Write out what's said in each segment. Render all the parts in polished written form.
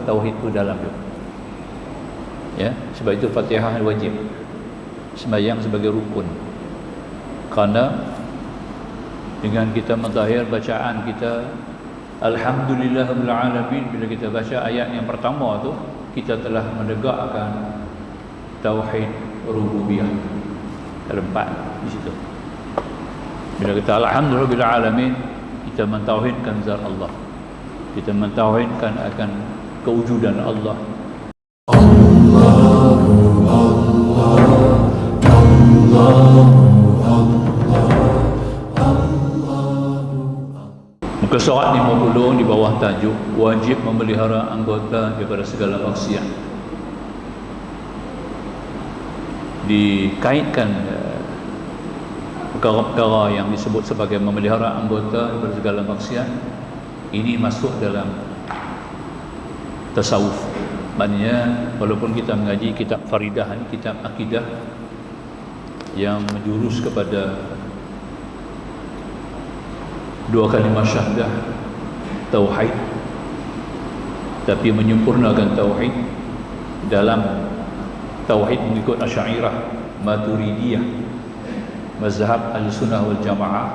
tauhid itu dalam dia. Ya, sebab itu Fatihah wajib. Sembahyang sebagai rukun. Kerana dengan kita mentahhir bacaan kita Alhamdulillahirabbil alamin, bila kita baca ayat yang pertama tu, kita telah menegakkan tauhid rububiyah. Ada 4 di situ. Bila kita alhamdulillahirabbil alamin, kita mentauhidkan zat Allah. Kita mentauhidkan akan kewujudan Allah. Muka surat 50 di bawah tajuk wajib memelihara anggota daripada segala maksiat. Dikaitkan perkara-perkara yang disebut sebagai memelihara anggota daripada segala maksiat ini masuk dalam tasawuf. Maknanya walaupun kita mengaji kitab Faridah, kitab akidah yang menjurus kepada 2 kalimah syahadah tauhid, tapi menyempurnakan tauhid dalam tauhid mengikut Asy'ariyah, Maturidiyah, mazhab Ahlussunnah wal Jamaah,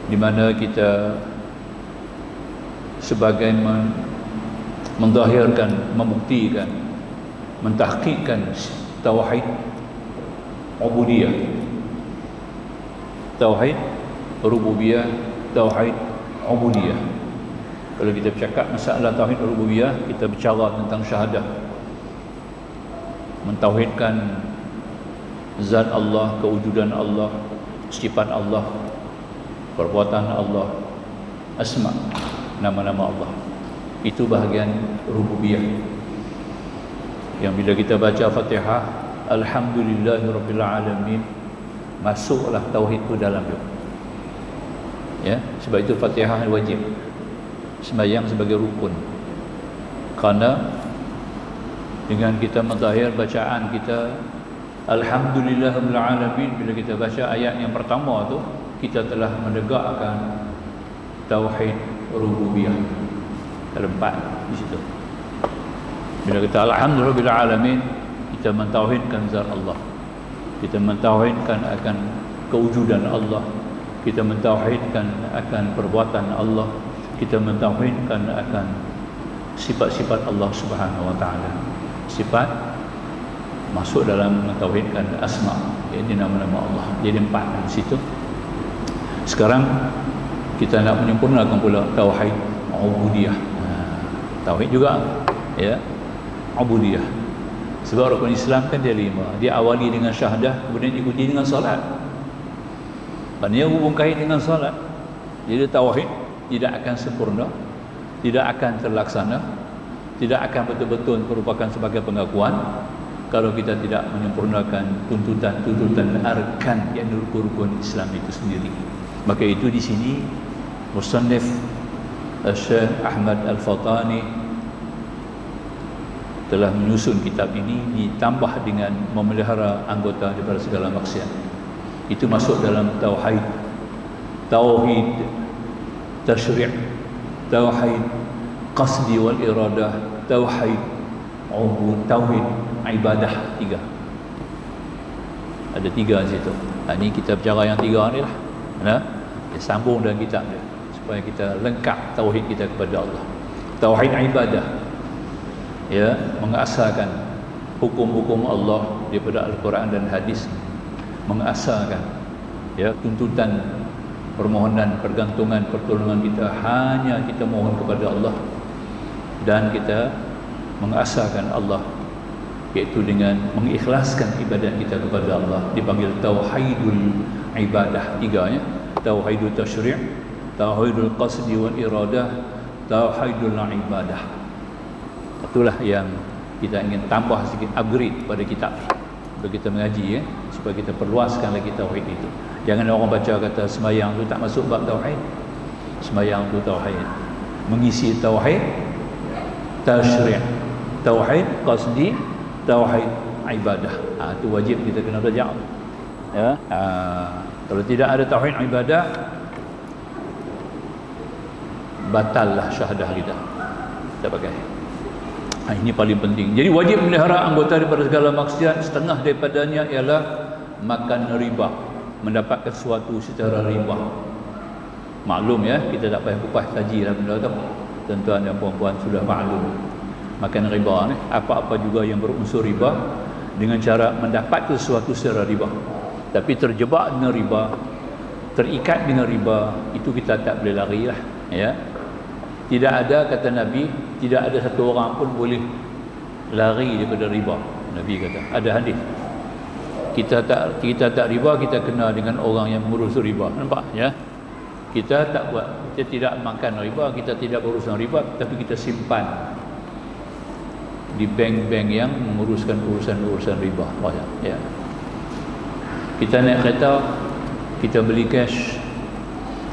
di mana kita sebagai menzahirkan, membuktikan, mentahqiqkan tauhid ubudiyah, tauhid rububiyah, tauhid ubudiyah. Kalau kita bercakap masalah tauhid rububiyah, kita bicara tentang syahadah, mentauhidkan zat Allah, kewujudan Allah, sifat Allah, perbuatan Allah, asma, nama-nama Allah. Itu bahagian rububiyah. Yang bila kita baca Fatihah, Alhamdulillahirabbil alamin, masuklah tauhid itu dalam dia. Ya, sebab itu Fatihah wajib. Sembahyang sebagai rukun. Kerana dengan kita mentahhir bacaan kita Alhamdulillahirabbil alamin, bila kita baca ayat yang pertama tu, kita telah menegakkan tauhid rububiyah. Ada 4 di situ. Bila kita alhamdulillahirabbil alamin, kita mentauhidkan zat Allah. Kita mentauhidkan akan kewujudan Allah. Kita mentauhidkan akan perbuatan Allah. Kita mentauhidkan akan sifat-sifat Allah Subhanahu wa taala. Sifat masuk dalam mentauhidkan asma, iaitu nama-nama Allah. Jadi 4 di situ. Sekarang kita nak menyempurnakan pula tauhid ubudiyah. Tauhid juga, ya, ubudiyah. Sebab rukun Islam kan dia 5. Dia awali dengan syahadah, kemudian ikuti dengan solat. Dan dia hubung kait dengan solat. Jadi tauhid tidak akan sempurna, tidak akan terlaksana, tidak akan betul-betul merupakan sebagai pengakuan kalau kita tidak menyempurnakan tuntutan-tuntutan arkan yang rukun Islam itu sendiri. Maka itu di sini musannif Syekh Ahmad Al-Fatani telah menyusun kitab ini ditambah dengan memelihara anggota daripada segala maksiat. Itu masuk dalam tauhid, tauhid tasyri', tauhid qasdi wal iradah, tauhid tauhid ibadah. 3 ada 3 di situ. Ini kita bicara yang 3 ni lah. Dia sambung dengan kitab dia supaya kita lengkap tauhid kita kepada Allah. Tauhid ibadah, ya, mengasahkan hukum-hukum Allah daripada Al-Quran dan hadis, mengasahkan, ya, tuntutan, permohonan, pergantungan, pertolongan kita hanya kita mohon kepada Allah, dan kita mengasahkan Allah, iaitu dengan mengikhlaskan ibadat kita kepada Allah. Dipanggil tauhidul ibadah. 3 ya, tauhidul tasyri', tauhidul qasdi wal iradah, tauhidul ibadah. Itulah yang kita ingin tambah sikit, upgrade pada kitab untuk kita mengaji, ya, supaya kita perluaskan lagi tauhid itu. Jangan orang baca kata sembahyang tu tak masuk bab tauhid. Sembahyang tu tauhid, mengisi tauhid tasyri', tauhid qasdi, tauhid ibadah. Itu wajib kita kena belajar, ya. Kalau tidak ada tauhid ibadah, batallah syahadah kita. tak pakai. Ini paling penting. Jadi wajib memelihara anggota daripada segala maksiat. Setengah daripadanya ialah makan riba, mendapatkan sesuatu secara riba. Maklum ya, kita tak payah kupas kaji lah benda tu. Tuan-tuan dan puan-puan sudah maklum. Makan riba ni, apa-apa juga yang berunsur riba dengan cara mendapatkan sesuatu secara riba. Tapi terjebak dengan riba, terikat dengan riba, itu kita tak boleh lari lah, ya. Tidak ada, kata Nabi, tidak ada satu orang pun boleh lari daripada riba. Nabi kata, ada hadis. Kita tak riba, kita kena dengan orang yang mengurus riba. Nampak ya? Kita tak buat, kita tidak makan riba, kita tidak berurusan riba, tapi kita simpan di bank-bank yang menguruskan urusan riba. Ya. Kita naik kereta, kita beli cash,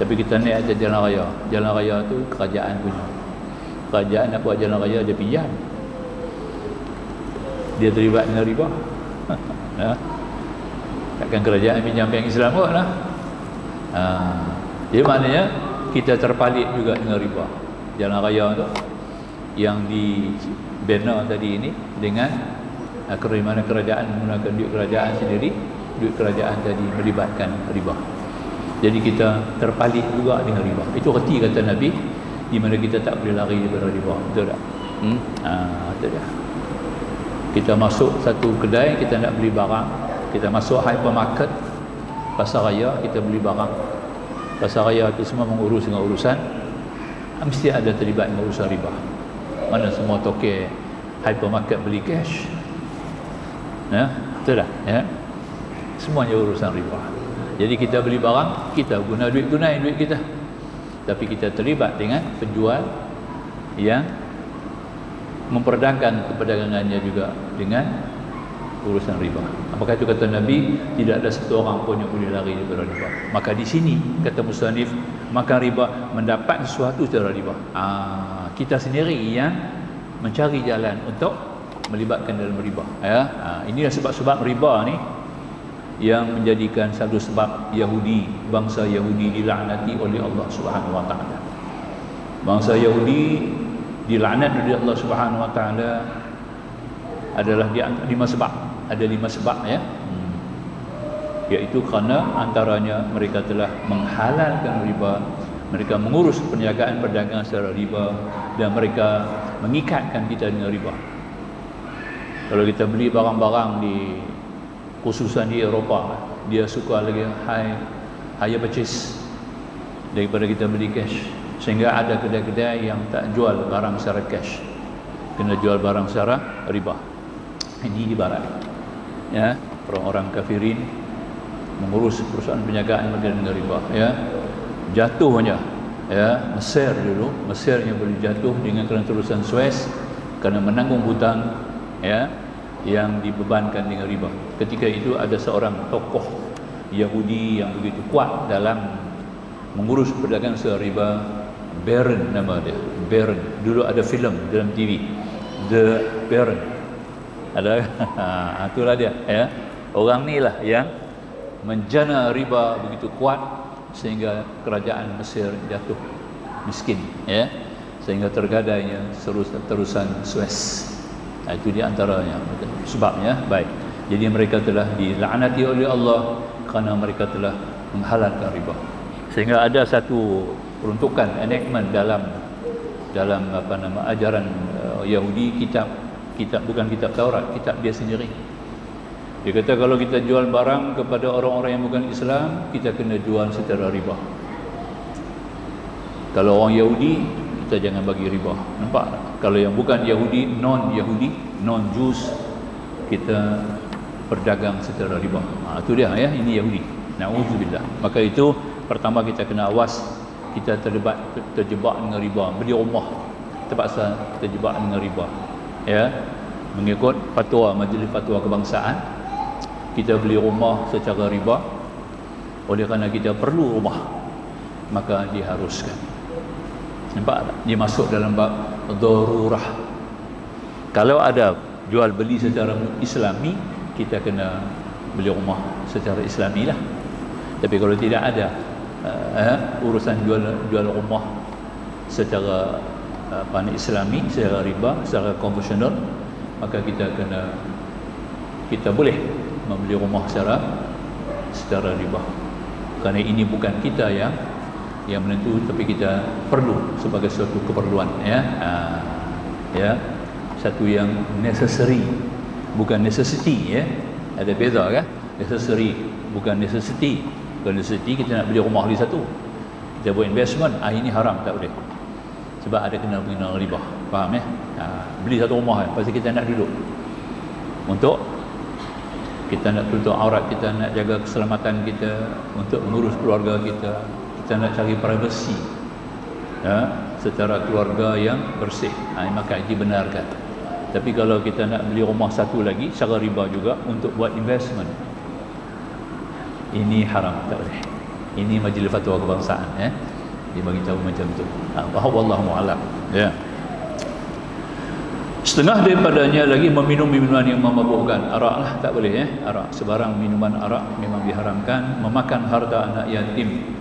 tapi kita naik atas jalan raya. Jalan raya tu kerajaan punya. Kerajaan nak buat jalan raya, dia pinjam. Dia terlibat dengan riba. Ya. Takkan kerajaan pinjam bank Islam kot lah. Jadi maknanya kita terpalit juga dengan riba. Jalan raya tu yang dibina tadi ini dengan kerana kerajaan menggunakan duit kerajaan sendiri, duit kerajaan tadi melibatkan riba. Jadi kita terpalit juga dengan riba. Itu reti kata Nabi, di mana kita tak boleh lari daripada riba. Betul tak? Betul tak? Kita masuk satu kedai, kita nak beli barang, kita masuk hypermarket, pasar raya, kita beli barang. Pasar raya itu semua mengurus dengan urusan, mesti ada terlibat dengan urusan riba. Mana semua tokek hypermarket beli cash, ya, betul tak? Ya, semuanya urusan riba. Jadi kita beli barang, kita guna duit tunai, duit kita, tapi kita terlibat dengan penjual yang memperdagangkan perdagangannya juga dengan urusan riba. Apakah itu kata Nabi, tidak ada satu orang pun yang boleh lari daripada riba. Maka di sini kata musannif, makan riba mendapat sesuatu secara riba. Kita sendiri yang mencari jalan untuk melibatkan dalam riba. Ya, inilah sebab-sebab riba ni yang menjadikan satu sebab Yahudi, bangsa Yahudi dilaknati oleh Allah Subhanahu Wa Taala. Bangsa Yahudi dilaknat oleh Allah Subhanahu Wa Taala adalah di 5 sebab. Ada 5 sebab ya. Iaitu kerana antaranya mereka telah menghalalkan riba, mereka mengurus perniagaan perdagangan secara riba, dan mereka mengikatkan kita dengan riba. Kalau kita beli barang-barang khususan di Eropah, dia suka lagi higher purchase daripada kita beli cash. Sehingga ada kedai-kedai yang tak jual barang secara cash, kena jual barang secara riba. Ini di barat, ya, orang-orang kafirin mengurus perusahaan perniagaan dengan riba, ya. Jatuhnya, ya, Mesir dulu, Mesir yang boleh jatuh dengan kerana terusan Suez kerana menanggung hutang, ya, yang dibebankan dengan riba. Ketika itu ada seorang tokoh Yahudi yang begitu kuat dalam mengurus perdagangan secara riba, Baron nama dia, Baron. Dulu ada filem dalam TV, The Baron. Ada, itulah dia, ya. Orang ni lah yang menjana riba begitu kuat sehingga kerajaan Mesir jatuh miskin, ya, sehingga tergadainya terusan Suez. Itu di antaranya sebabnya. Baik, jadi mereka telah dilaknati oleh Allah kerana mereka telah menghalalkan riba. Sehingga ada satu peruntukan enactment dalam ajaran Yahudi, kitab bukan kitab Taurat, kitab dia sendiri. Dia kata kalau kita jual barang kepada orang-orang yang bukan Islam, kita kena jual secara riba. Kalau orang Yahudi, kita jangan bagi riba. Nampak tak? Kalau yang bukan Yahudi, non-Yahudi, non-Jews, kita berdagang secara riba. Itu dia, ya, ini Yahudi. Na'udzubillah. Maka itu pertama kita kena awas, kita terjebak dengan riba. Beli rumah terpaksa terjebak dengan riba, ya, mengikut fatwa Majlis Fatwa Kebangsaan, kita beli rumah secara riba. Oleh kerana kita perlu rumah, maka diharuskan. Nampak tak? Dia masuk dalam bab darurah. Kalau ada jual beli secara islami, kita kena beli rumah secara islami lah. Tapi kalau tidak ada urusan jual rumah secara Islami, secara riba, secara konvensional, maka kita boleh membeli rumah secara riba. Kerana ini bukan kita yang menentu, tapi kita perlu sebagai suatu keperluan, satu yang necessary, bukan necessity, ada beza kan. Necessary bukan necessity. Bukan necessity kita nak beli rumah lagi satu, kita buat investment, ini haram, tak boleh, sebab ada kena riba. Faham beli satu rumah pasal kita nak duduk, untuk kita nak tutup aurat kita, nak jaga keselamatan kita, untuk mengurus keluarga kita nak cari privacy secara keluarga yang bersih, maka dibenarkan. Tapi kalau kita nak beli rumah satu lagi secara riba juga untuk buat investment, ini haram, tak boleh. Ini majlis fatwa kebangsaan dia bagi tahu macam tu. Wallahu a'lam. Setengah daripadanya lagi meminum minuman yang memabukkan. Arak lah, tak boleh arak. Sebarang minuman arak memang diharamkan. Memakan harta anak yatim,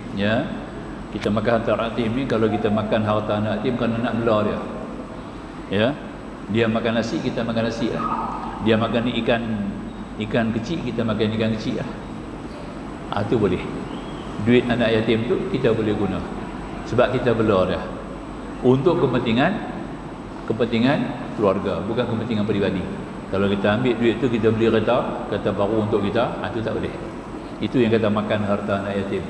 kita makan harta anak yatim ni, kalau kita makan harta anak yatim kan nak bela dia, dia makan nasi, kita makan nasi lah. Dia makan ikan kecil, kita makan ikan kecil lah. Itu boleh. Duit anak yatim tu kita boleh guna, sebab kita bela dia untuk kepentingan keluarga, bukan kepentingan peribadi. Kalau kita ambil duit tu kita beli kereta baru untuk kita, itu tak boleh. Itu yang kata makan harta anak yatim,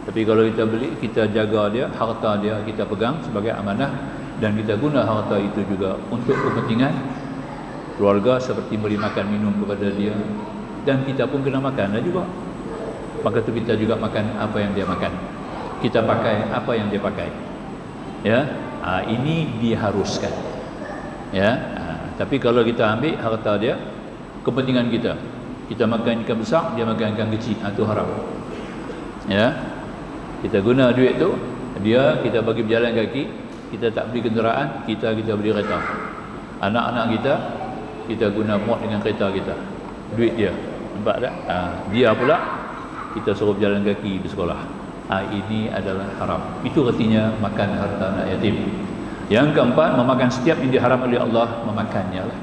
Tapi kalau kita beli, kita jaga dia, harta dia kita pegang sebagai amanah, dan kita guna harta itu juga untuk kepentingan keluarga, seperti beri makan minum kepada dia, dan kita pun kena makan juga. Maka tu kita juga makan apa yang dia makan, kita pakai apa yang dia pakai, ini diharuskan, tapi kalau kita ambil harta dia, kepentingan kita makan ikan besar, dia makan ikan kecil, itu haram. Kita guna duit tu, kita bagi berjalan kaki, kita tak beli kenderaan, kita beli kereta. Anak-anak kita guna muat dengan kereta kita, duit dia, nampak tak? Dia pula kita suruh berjalan kaki di sekolah. Ini adalah haram. Itu artinya makan harta anak yatim. Yang keempat, memakan setiap yang diharam oleh Allah, memakannya lah,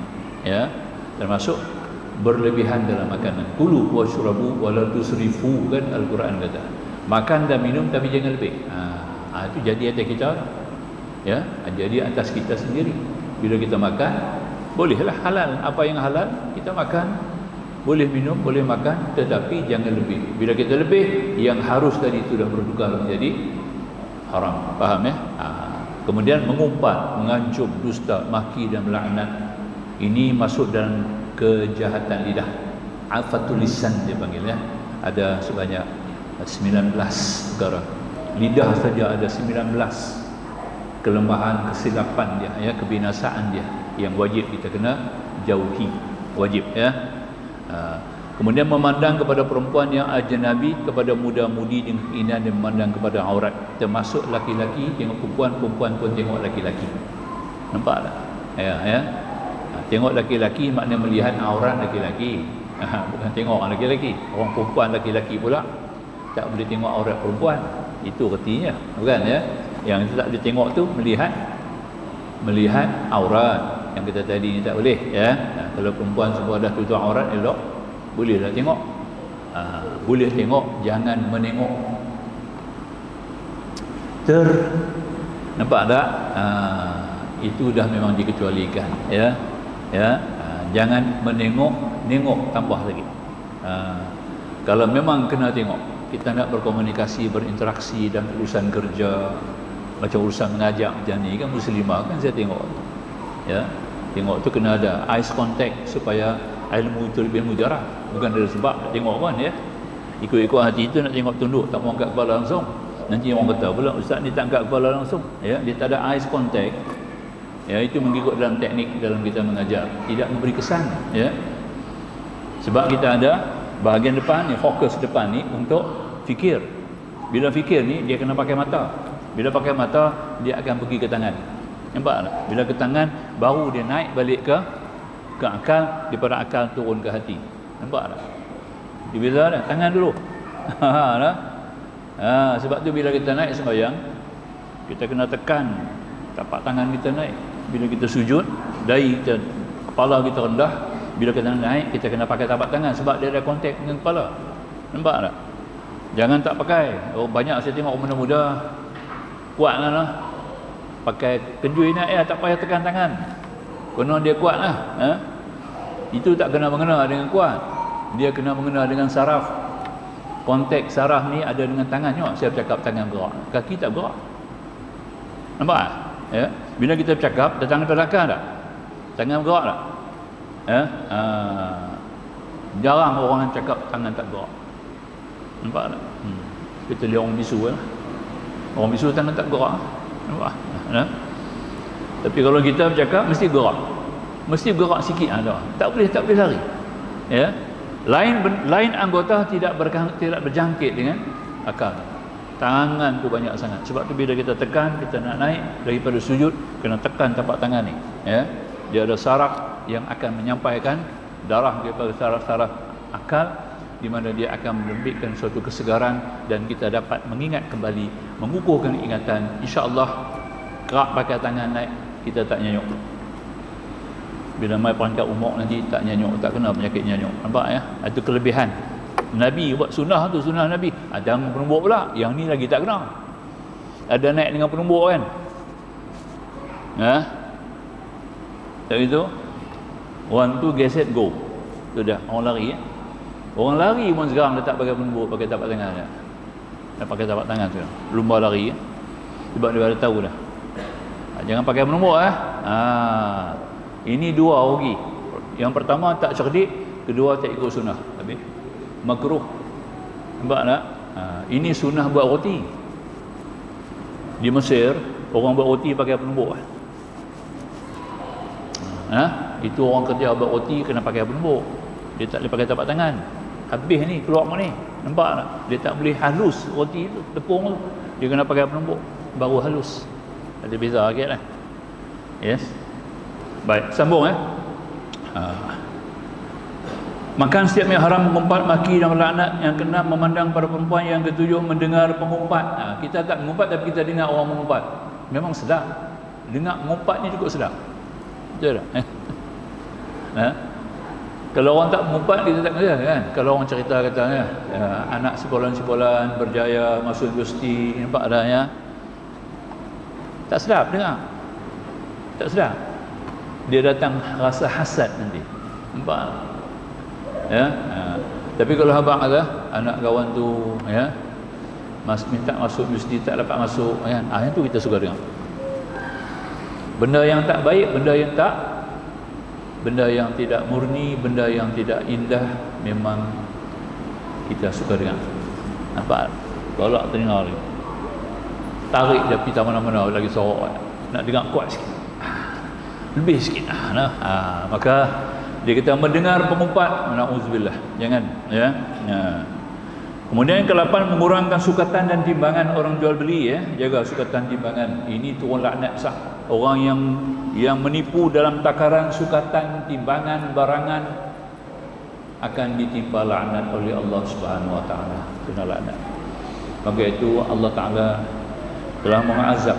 termasuk berlebihan dalam makanan. Kulu washrabu wala tusrifu, kan Al-Quran kata. Makan dan minum tapi jangan lebih. Itu jadi atas kita, jadi atas kita sendiri. Bila kita makan, bolehlah halal, apa yang halal kita makan, boleh minum, boleh makan, tetapi jangan lebih. Bila kita lebih, yang harus tadi itu dah bertukar menjadi haram. Faham Kemudian mengumpat, mengancam, dusta, maki dan melaknat, ini masuk dalam kejahatan lidah. Afatul lisan dia panggil, ada sebanyak 19 perkara. Lidah saja ada 19 kelemahan, kesilapan dia, kebinasaan dia, yang wajib kita kena jauhi, wajib. Kemudian memandang kepada perempuan yang ajnabi, kepada muda-mudi dengan keinginan, dan memandang kepada aurat, termasuk laki-laki tengok perempuan, perempuan pun tengok laki-laki. Nampak tak? Tengok laki-laki maknanya melihat aurat laki-laki, bukan tengok orang laki-laki. Orang perempuan laki-laki pula tak boleh tengok aurat perempuan, itu artinya, bukan yang kita tak boleh tengok tu melihat aurat. Yang kita tadi ni tak boleh, kalau perempuan semua dah tutup aurat elok, bolehlah tengok. Boleh tengok, jangan menengok. Nampak tak? Itu dah memang dikecualikan, jangan menengok tambah lagi. Kalau memang kena tengok, kita nak berkomunikasi, berinteraksi dan urusan kerja, macam urusan mengajar macam ni kan, muslimah kan, saya tengok, tengok tu kena ada eye contact supaya ilmu itu lebih mujarah. Bukan ada sebab nak tengok kan, ikut-ikut hati itu nak tengok tunduk, tak mau angkat kepala langsung. Nanti orang kata pula ustaz ni tak angkat kepala langsung, dia tak ada eye contact, itu mengikut dalam teknik dalam kita mengajar, tidak memberi kesan, sebab kita ada bahagian depan ni, fokus depan ni untuk fikir. Bila fikir ni dia kena pakai mata, bila pakai mata dia akan pergi ke tangan. Nampak tak? Bila ke tangan baru dia naik balik ke akal, daripada akal turun ke hati. Nampak tak? Dia beza dah, tangan dulu. Sebab tu bila kita naik sembahyang, kita kena tekan tapak tangan kita naik. Bila kita sujud, dahi kita, kepala kita rendah. Bila kita naik, kita kena pakai tapak tangan sebab dia ada kontak dengan kepala. Nampak tak? Jangan tak pakai. Oh, banyak saya tengok muda-muda kuat lah. Pakai kenjui naik, tak payah tekan tangan. Kena dia kuat lah. Itu tak kena mengena dengan kuat. Dia kena mengena dengan saraf. Kontak saraf ni ada dengan tangan. Tengok saya bercakap tangan bergerak, kaki tak bergerak. Nampak tak? Ya? Bila kita bercakap, tangan belakang tak? Tangan bergerak tak? Jarang orang cakap tangan tak bergerak. Nampak tak? Kita lihat orang bisu lah. Orang bisu tangan tak bergerak. Nampak? Tapi kalau kita bercakap mesti gerak. Mesti bergerak sikit ada. Tak boleh lari. Ya. Lain anggota tidak berjangkit dengan akal. Tangan tu banyak sangat. Sebab tu bila kita tekan, kita nak naik daripada sujud, kena tekan tapak tangan ni. Ya. Dia ada saraf yang akan menyampaikan darah daripada saraf-saraf akal, di mana dia akan melembikkan suatu kesegaran dan kita dapat mengingat kembali, mengukuhkan ingatan. Insya-Allah kerak pakai tangan naik, kita tak nyanyuk. Bila mai perangkat umur nanti tak nyanyuk, tak kena penyakit nyanyuk. Nampak ya? Itu kelebihan. Nabi buat sunnah tu, sunnah Nabi. Ada penumbuk pula, yang ni lagi tak kena. Ada naik dengan penumbuk kan? Tak itu? One two geset go. Tu dah orang lari. Orang lari pun sekarang dia tak pakai penumbuk, pakai tapak tangan dah. Dah pakai tapak tangan tu. Lumba lari. Sebab dia dah tahu dah. Jangan pakai penumbuk Ini dua rugi. Yang pertama tak cerdik, kedua tak ikut sunnah. Habis makruh. Nampak tak? Ini sunnah buat roti. Di Mesir orang buat roti pakai penumbuk. Itu orang kerja buat roti kena pakai penumbuk. Dia tak boleh pakai tapak tangan. Habis ni keluar ni. Nampak tak? Dia tak boleh halus roti tu, tepung tu. Dia kena pakai penumbuk baru halus. Ada beza sikit lah. Yes. Baik, sambung Makan setiap yang haram, mengumpat, maki dan laknat. Yang keenam, memandang pada perempuan. Yang ketujuh, mendengar pengumpat. Kita tak mengumpat tapi kita dengar orang mengumpat. Memang sedap. Dengar mengumpat ni cukup sedap. Betul tak? Kalau orang tak mengumpat, kita tak kena kan. Kalau orang cerita katanya anak sekolah-sekolah berjaya masuk universiti, nampak dah ya. Tak sedap dengar. Tak sedap. Dia datang rasa hasad nanti. Nampak? Ya. Tapi kalau abang ada anak kawan tu ya, minta masuk universiti tak dapat masuk kan. Yang tu kita suka dengar. Benda yang tak baik, benda yang tidak murni, benda yang tidak indah, memang kita suka dengar. Nampak? Tolak telinga lagi. Tarik dia pergi mana-mana lagi sorok. Nak dengar kuat sikit. Lebih sikit maka dia kata mendengar pengumpat, na'udzubillah, jangan ya. Kemudian ke-8, mengurangkan sukatan dan timbangan orang jual beli ya. Jaga sukatan timbangan. Ini turun laknat sah. Orang yang menipu dalam takaran sukatan, timbangan, barangan akan ditimpa laknat oleh Allah Subhanahu wa taala. Kena laknat. Maka itu Allah Taala telah mengazab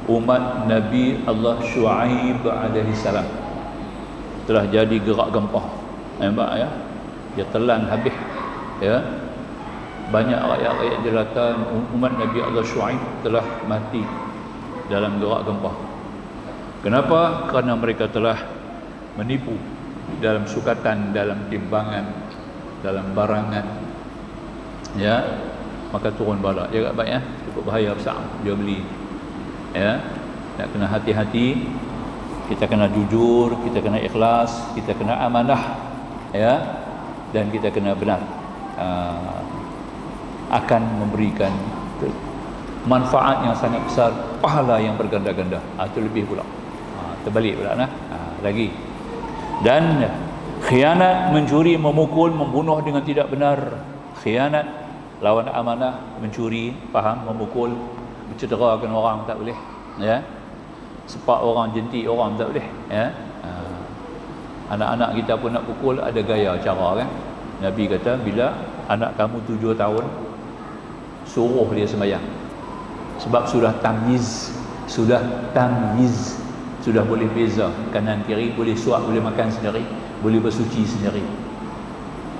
umat Nabi Allah Shu'aib alaihi salam. Telah jadi gerak gempah. Nampak ya? Dia telan habis ya. Banyak rakyat-rakyat jelata umat Nabi Allah Shu'aib telah mati dalam gerak gempah. Kenapa? Kerana mereka telah menipu dalam sukatan, dalam timbangan, dalam barangan. Ya. Maka turun bala. Jaga baik ya. Cukup bahaya besar dia beli. Ya. Nak kena hati-hati. Kita kena jujur, kita kena ikhlas, kita kena amanah ya. Dan kita kena benar. Akan memberikan manfaat yang sangat besar, pahala yang berganda-ganda. Itu lebih pula. Terbalik pula lagi. Dan khianat, mencuri, memukul, membunuh dengan tidak benar. Khianat, lawan amanah, mencuri, faham, memukul, mencederakan orang tak boleh ya. Sepak orang, jentik orang tak boleh ya. Anak-anak kita pun nak pukul ada gaya cara kan. Nabi kata bila anak kamu 7 tahun suruh dia sembahyang. Sebab sudah tamyiz, sudah tamyiz, sudah boleh beza kanan kiri, boleh suap, boleh makan sendiri, boleh bersuci sendiri.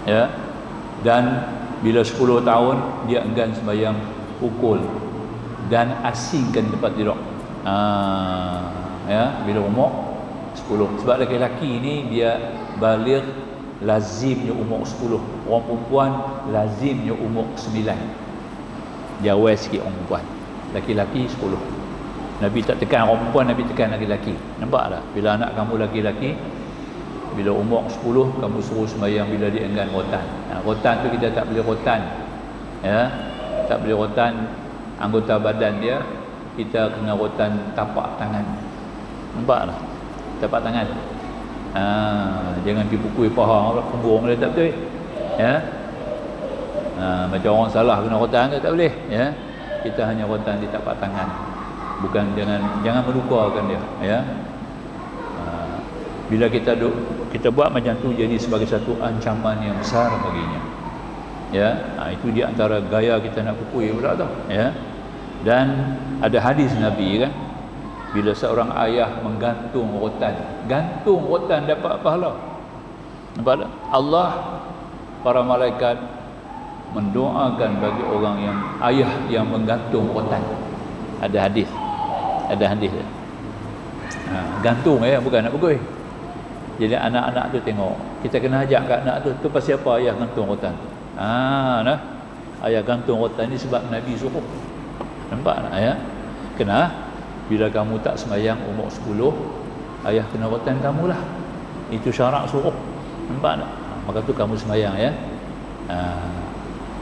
Ya. Dan bila 10 tahun dia enggan sembahyang pukul dan asingkan tempat tidur. Ya, bila umur 10. Sebab lelaki ni dia baligh lazimnya umur 10. Orang perempuan lazimnya umur 9. Dia awal sikit orang perempuan. Laki-laki 10. Nabi tak tekan orang perempuan, Nabi tekan laki-laki. Nampak tak? Bila anak kamu laki-laki, bila umur 10 kamu suruh sembahyang bila dia enggan rotan. Rotan tu kita tak boleh rotan. Ya. Tak boleh rotan anggota badan dia, kita kena rotan tapak tangan. Nampak tak? Tapak tangan. Jangan pergi pukul paha punggung dia, tak betul. Ya. Macam orang salah kena rotan tu tak boleh, ya. Kita hanya rotan di tapak tangan. Bukan jangan melukakan dia, ya. Bila kita buat macam tu jadi sebagai satu ancaman yang besar baginya. Ya, itu di antara gaya kita nak pukul pula tu, ya. Dan ada hadis Nabi kan, bila seorang ayah menggantung rotan, gantung rotan dapat pahala. Nampak tak? Allah, para malaikat mendoakan bagi orang yang ayah yang menggantung rotan. Ada hadis. Gantung ya, bukan nak pukul. Jadi anak-anak tu tengok, kita kena ajak kat anak tu pasal apa ayah gantung rotan. Nah, ayah gantung rotan ni sebab Nabi suruh. Nampak tak, ya? Kena bila kamu tak sembahyang umur 10, ayah kena rotan kamulah. Itu syarat suruh. Nampak tak? Maka tu kamu sembahyang, ya.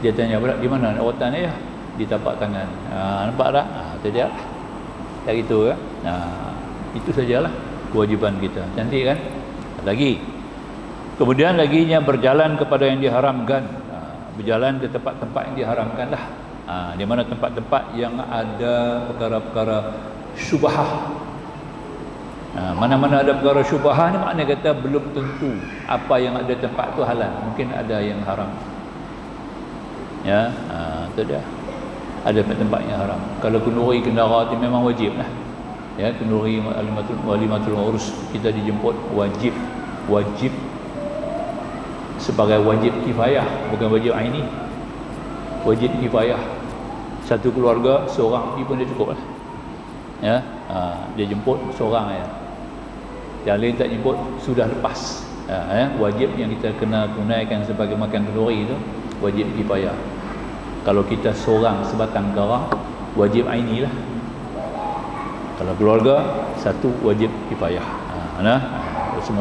Dia tanya pula, di mana nak rotan ayah? Di tapak tangan. Nampak tak? Itu dia. Tak gitu kan? Itu sajalah kewajipan kita. Cantik kan? Lagi. Kemudian laginya berjalan kepada yang diharamkan. Berjalan ke tempat-tempat yang diharamkan lah. Di mana tempat-tempat yang ada perkara-perkara syubhah. Mana-mana ada perkara syubhah ni makna kata belum tentu apa yang ada tempat tu halal. Mungkin ada yang haram. Ya, itu dia. Ada tempat yang haram. Kalau kenduri kendara tu memang wajib lah. Ya, kenduri walimatul urus kita dijemput wajib sebagai wajib kifayah, bukan wajib aini. Wajib kifayah. Satu keluarga seorang pergi pun dia cukup lah. Ya, dia jemput seorang ya. Yang lain tak jemput sudah lepas. Ya, wajib yang kita kena tunaikan sebagai makan kenduri itu wajib kifayah. Kalau kita seorang sebatang kara, wajib aini lah. Kalau keluarga satu wajib kifayah.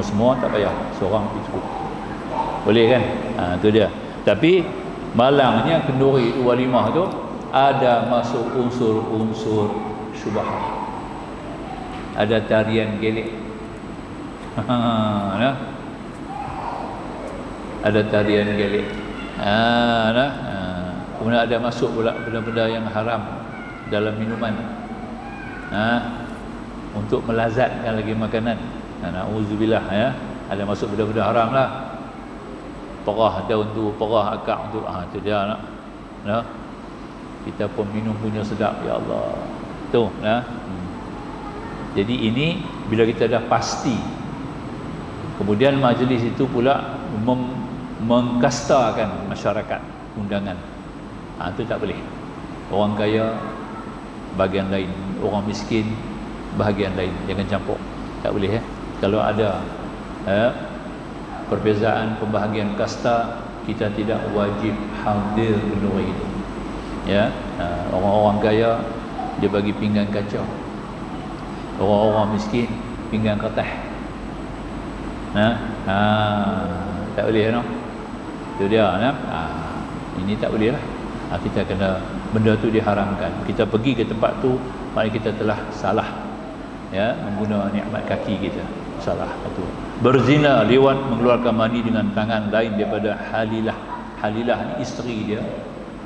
Semua tak payah, seorang cukup. Boleh kan? Itu dia. Tapi malangnya kenduri walimah tu ada masuk unsur-unsur syubhah. Ada tarian gelek. Ada tarian gelek. Kemudian ada masuk pula benda-benda yang haram dalam minuman. Untuk melazatkan lagi makanan. Na'udzubillah, ya. Ada masuk benda-benda haram lah. Perah daun tu, perah akak tu, itu dia nak. Kita pun minum punya sedap, ya Allah. Tu, Jadi ini bila kita dah pasti, kemudian majlis itu pula mengkastakan masyarakat undangan. Itu tak boleh. Orang kaya bahagian lain, orang miskin bahagian lain, jangan campur. Tak boleh, ya. Kalau ada perbezaan pembahagian kasta, kita tidak wajib hadir kenduri itu. Ya, orang-orang kaya dia bagi pinggan kaca. Orang-orang miskin pinggan kertas. Tak boleh, no. Itu dia, ini tak boleh lah. Kita kena, benda tu diharamkan. Kita pergi ke tempat tu, maknanya kita telah salah, ya, mengguna nikmat kaki kita. Salah itu. Berzina, liwat, mengeluarkan mani dengan tangan lain daripada halilah. Halilah ni isteri dia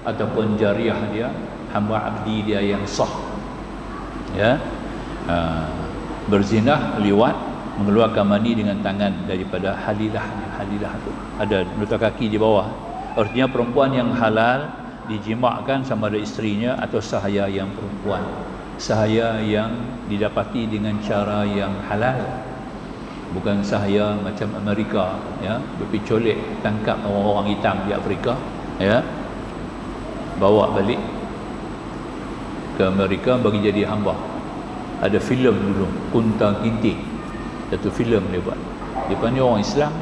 ataupun jariah dia, hamba abdi dia yang sah. Ya. Berzina, liwat, mengeluarkan mani dengan tangan daripada halilah. Halilah tu ada nota kaki di bawah. Artinya perempuan yang halal dijimakkan sama ada isterinya atau sahaya yang perempuan. sahaya yang didapati dengan cara yang halal, bukan sahaya macam Amerika, ya, berpicolek tangkap orang-orang hitam di Afrika, ya, bawa balik ke Amerika bagi jadi hamba. Ada filem dulu, Kunta Kinte, satu filem dia buat. Dia ni orang Islam,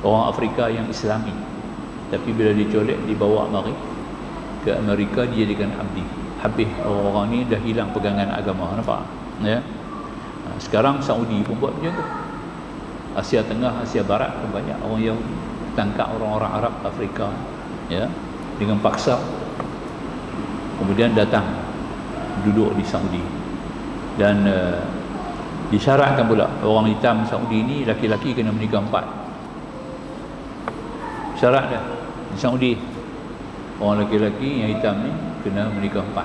orang Afrika yang Islami, tapi bila dicolek dibawa mari ke Amerika dijadikan abdi. Habis orang-orang ni dah hilang pegangan agama, nampak, ya. Sekarang Saudi pun buat macam tu. Asia Tengah, Asia Barat pun banyak orang yang tangkap orang-orang Arab Afrika, ya, dengan paksa, kemudian datang duduk di Saudi. Dan disyaratkan pula orang hitam Saudi ni laki-laki kena menikah 4. Syarat dah di Saudi, orang laki-laki yang hitam ni kena menikah 4.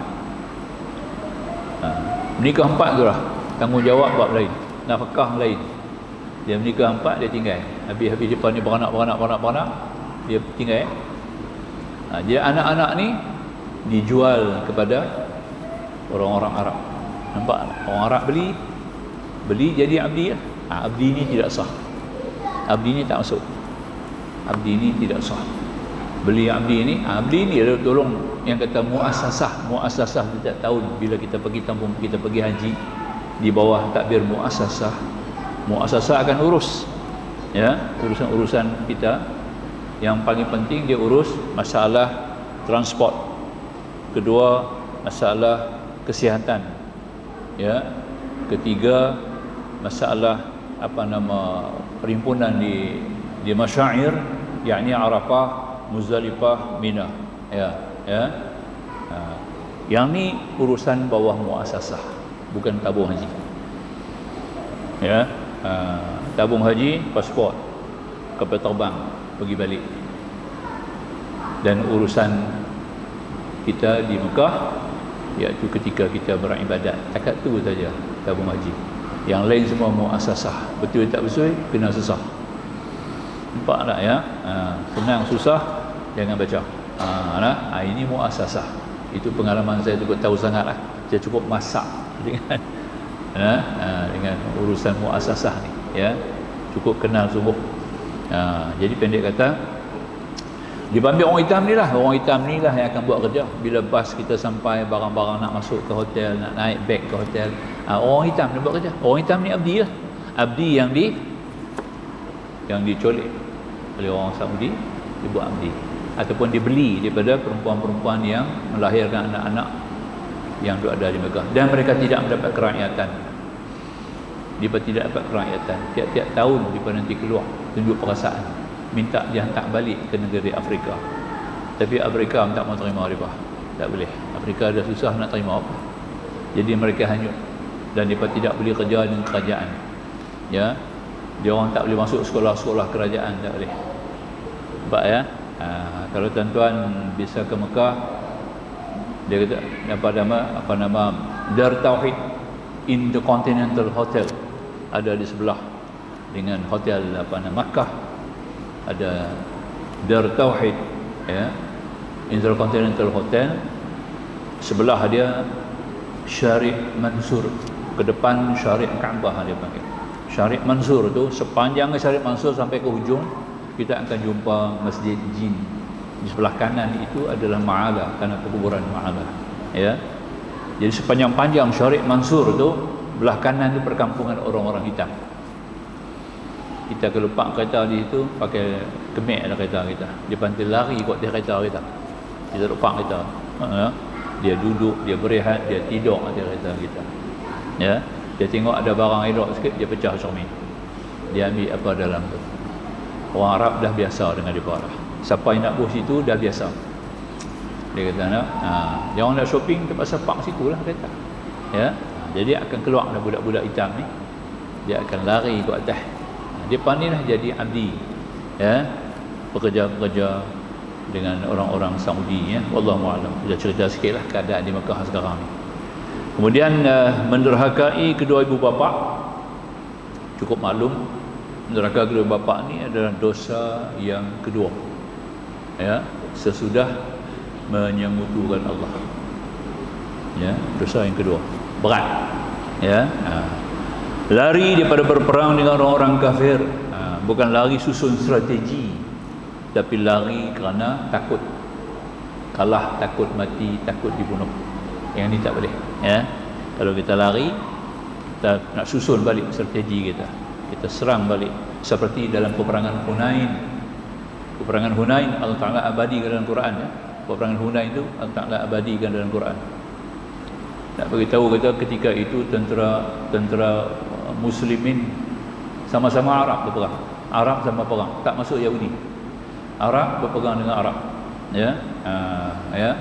Menikah 4 tu lah tanggungjawab bab lain, nafkah lain. Dia menikah 4, dia tinggal. Habis depan ni beranak, dia tinggal. Dia anak-anak ni dijual kepada orang-orang Arab. Nampak? Orang Arab beli jadi abdi lah. Abdi ni tidak sah. Abdi ni tak masuk. Abdi ni tidak sah. Beli abdi ni dia tolong yang kata muasasah setiap tahun bila kita pergi kampung, kita pergi haji, di bawah takbir muasasah akan urus, ya, urusan kita. Yang paling penting dia urus masalah transport, kedua masalah kesihatan, ya, ketiga masalah perhimpunan di masyair, yakni Arafah, Muzdalifah, Mina, ya. Yang ni urusan bawah muasasah, bukan tabung haji, ya. Tabung haji, pasport, kapal terbang, pergi balik. Dan urusan kita di Mekah, iaitu ketika kita beribadat, takat tu saja tabung haji. Yang lain semua muasasah. Betul tak betul, kena susah. Nampak tak, ya? Senang susah, jangan baca. Ini muasasah. Itu pengalaman saya cukup tahu sangat lah. Saya cukup masak dengan urusan muasasah ni, ya, cukup kenal sungguh. Jadi pendek kata, diambil orang hitam ni lah yang akan buat kerja. Bila bas kita sampai, barang-barang nak masuk ke hotel, nak naik beg ke hotel, orang hitam ni buat kerja. Orang hitam ni abdi lah. Abdi yang dicolek oleh orang Saudi, dia buat abdi, ataupun dibeli daripada perempuan-perempuan yang melahirkan anak-anak yang ada di Mekah, dan mereka tidak mendapat kerakyatan. Dia tidak dapat kerakyatan. Tiap-tiap tahun dia nanti keluar tunjuk perasaan, minta dihantar balik ke negeri Afrika. Tapi Afrika tak mau terima mereka. Tak boleh. Afrika dah susah nak terima apa. Jadi mereka hanyut, dan mereka tidak boleh kerja dengan kerajaan. Ya. Dia orang tak boleh masuk sekolah-sekolah kerajaan, tak boleh. Nampak, ya? Kalau tuan-tuan bisa ke Mekah, dia kata apa nama Dar Tauhid Intercontinental Hotel ada di sebelah dengan hotel Makkah. Ada Dar Tauhid, ya, Intercontinental Hotel. Sebelah dia Syarif Mansur, ke depan Syarif Kaabah dia panggil. Syarif Mansur tu, sepanjang Syarif Mansur sampai ke hujung kita akan jumpa Masjid Jin. Di sebelah kanan itu adalah Ma'ala, tanah perkuburan Ma'ala, ya. Jadi sepanjang-panjang Syarif Mansur tu, belah kanan itu perkampungan orang-orang hitam. Kita kalau pak kereta di situ, pakai kemek ada kereta kita, dia pantai lari ikut dia kereta kita. Kita duduk pak kereta, dia duduk, dia berehat, dia tidur di kereta kita, ya. Dia tengok ada barang elok sikit, dia pecah cermin, dia ambil apa dalam tu. Orang Arab dah biasa dengan dia dah. Siapa yang nak buh situ dah biasa. Dia kata dia orang nak shopping, terpaksa park situ lah kereta, ya. Jadi akan keluar dah budak-budak hitam ni, dia akan lari ke atas. Dia pandailah jadi abdi, ya, pekerja-pekerja dengan orang-orang Saudi, ya. Wallahu a'lam. Kita cerita sikitlah keadaan di Mekah sekarang ni. Kemudian menderhakai kedua ibu bapa, cukup maklum. Menderhakai kedua bapa ni adalah dosa yang kedua, ya, sesudah menyengutukan Allah. Ya, dosa yang kedua berat. Ya, lari daripada berperang dengan orang-orang kafir, bukan lari susun strategi, tapi lari kerana takut kalah, takut mati, takut dibunuh. Yang ini tak boleh. Ya, kalau kita lari, kita nak susun balik strategi kita serang balik, seperti dalam peperangan Hunain. Peperangan Hunain Allah Ta'ala abadikan dalam Quran, ya. Peperangan Hunain itu Allah Ta'ala abadikan dalam Quran. Nak beritahu kata ketika itu tentera muslimin sama-sama Arab berperang. Arab sama perang, tak masuk Yahudi. Arab berperang dengan Arab. Ya. Ya.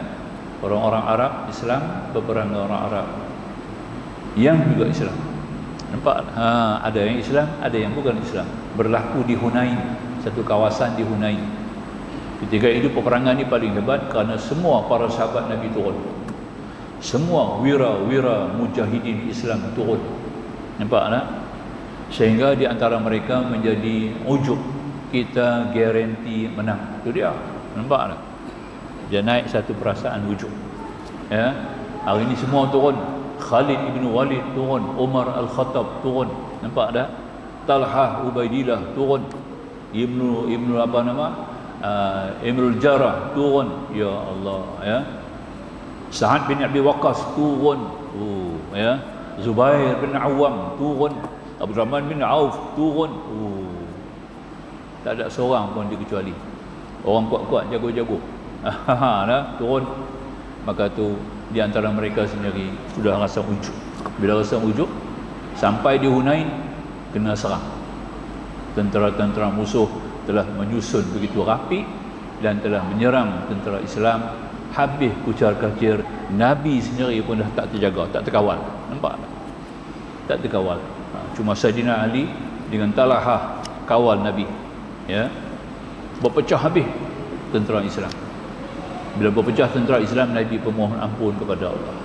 Orang-orang Arab Islam berperang dengan orang Arab yang juga Islam. Nampak? Ada yang Islam, ada yang bukan Islam. Berlaku di Hunain, satu kawasan di Hunain. Ketika itu peperangan ini paling hebat kerana semua para sahabat Nabi turun. Semua wira-wira mujahidin Islam turun. Nampak tak? Sehingga di antara mereka menjadi ujub, kita garanti menang. Itu dia. Nampak tak? Dia naik satu perasaan ujub. Ya. Hari ini semua turun. Khalid ibn Walid turun, Umar Al-Khattab turun. Nampak tak? Talhah Ubaidillah turun. Ibnu apa nama? Ibnul Jarrah turun. Ya Allah, ya. Sa'ad bin Abi Waqqas turun. Ya. Zubair bin Awam turun. Abdurrahman bin Auf turun. Tak ada seorang pun dikecuali. Orang kuat-kuat, jago-jago. Turun. Maka tu di antara mereka sendiri sudah rasa ujub. Bila rasa ujub, sampai di Hunain kena serang. Tentera-tentera musuh telah menyusun begitu rapi dan telah menyerang tentera Islam, habis kucar kacir. Nabi sendiri pun dah tak terjaga, tak terkawal. Nampak tak? Tak terkawal. Cuma Saidina Ali dengan Talhah kawal Nabi. Ya. Berpecah habis tentera Islam. Bila berpecah tentera Islam, Nabi pemohon ampun kepada Allah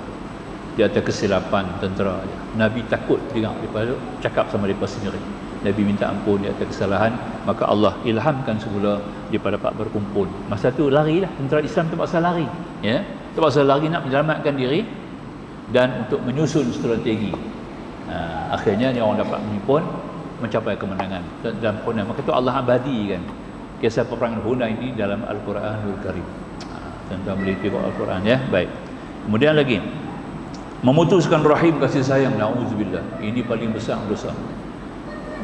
di atas kesilapan tentera. Nabi takut dengar daripada cakap sama mereka sendiri. Nabi minta ampun di atas kesalahan, maka Allah ilhamkan semula dia dapat berkumpul. Masa tu larilah tentera Islam, terpaksa lari. Ya, terpaksa lari nak menyelamatkan diri dan untuk menyusun strategi. Akhirnya ni orang dapat menimpun, mencapai kemenangan dalam Hunain. Maka tu Allah abadikan kisah peperangan Hunain ini dalam Al-Quranul Karim. Tentang boleh tengok Al-Quran, ya. Baik. Kemudian lagi, memutuskan rahim kasih sayang. Nauzubillah. Ini paling besar dosa.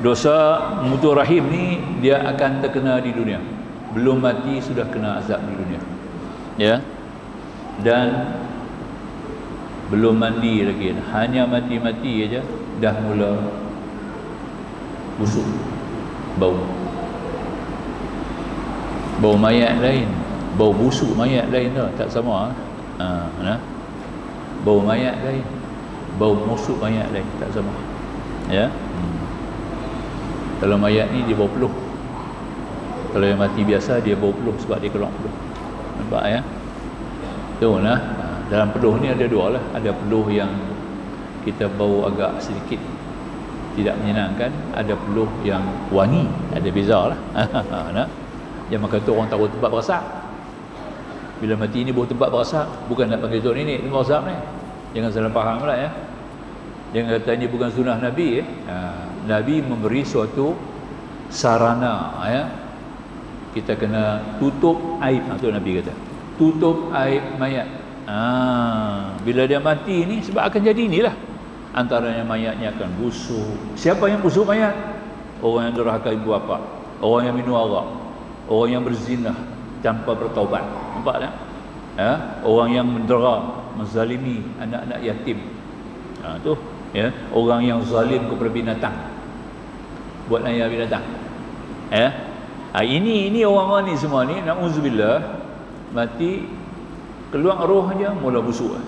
Dosa memutus rahim ni dia akan terkena di dunia. Belum mati sudah kena azab di dunia. Ya. Dan belum mandi lagi. Hanya mati-mati aja dah mula busuk. Bau mayat lain, bau busuk mayat lain dah, tak sama. Bau mayat lain, bau busuk mayat lain, tak sama. Ya. Kalau mayat ni dia bau peluh. Kalau yang mati biasa dia bau peluh sebab dia keluar peluh. Nampak, ya? Tu lah. Dalam peluh ni ada dua lah. Ada peluh yang kita bau agak sedikit tidak menyenangkan, ada peluh yang wangi, ada beza lah. Jangan kata orang tahu tempat berasap. Bila mati ni bau tempat berasap, bukan nak panggil zon ini tempat berasap ni. Jangan salah faham pula, ya. Jangan kata ini bukan sunnah Nabi. Nabi memberi suatu sarana, ya. Kita kena tutup aib. Itu Nabi kata, tutup aib mayat. Bila dia mati ni, sebab akan jadi inilah, antaranya mayatnya akan busuk. Siapa yang busuk mayat? Orang yang durhaka ibu bapa, orang yang minum arak, orang yang berzina tanpa bertaubat. Nampak tak? Orang yang mendera, menzalimi anak-anak yatim. Tu, ya, orang yang zalim kepada binatang, buat ayah binatang. Ini orang-orang ni semua ni, na'udzubillah, mati keluar rohnya mula busuk.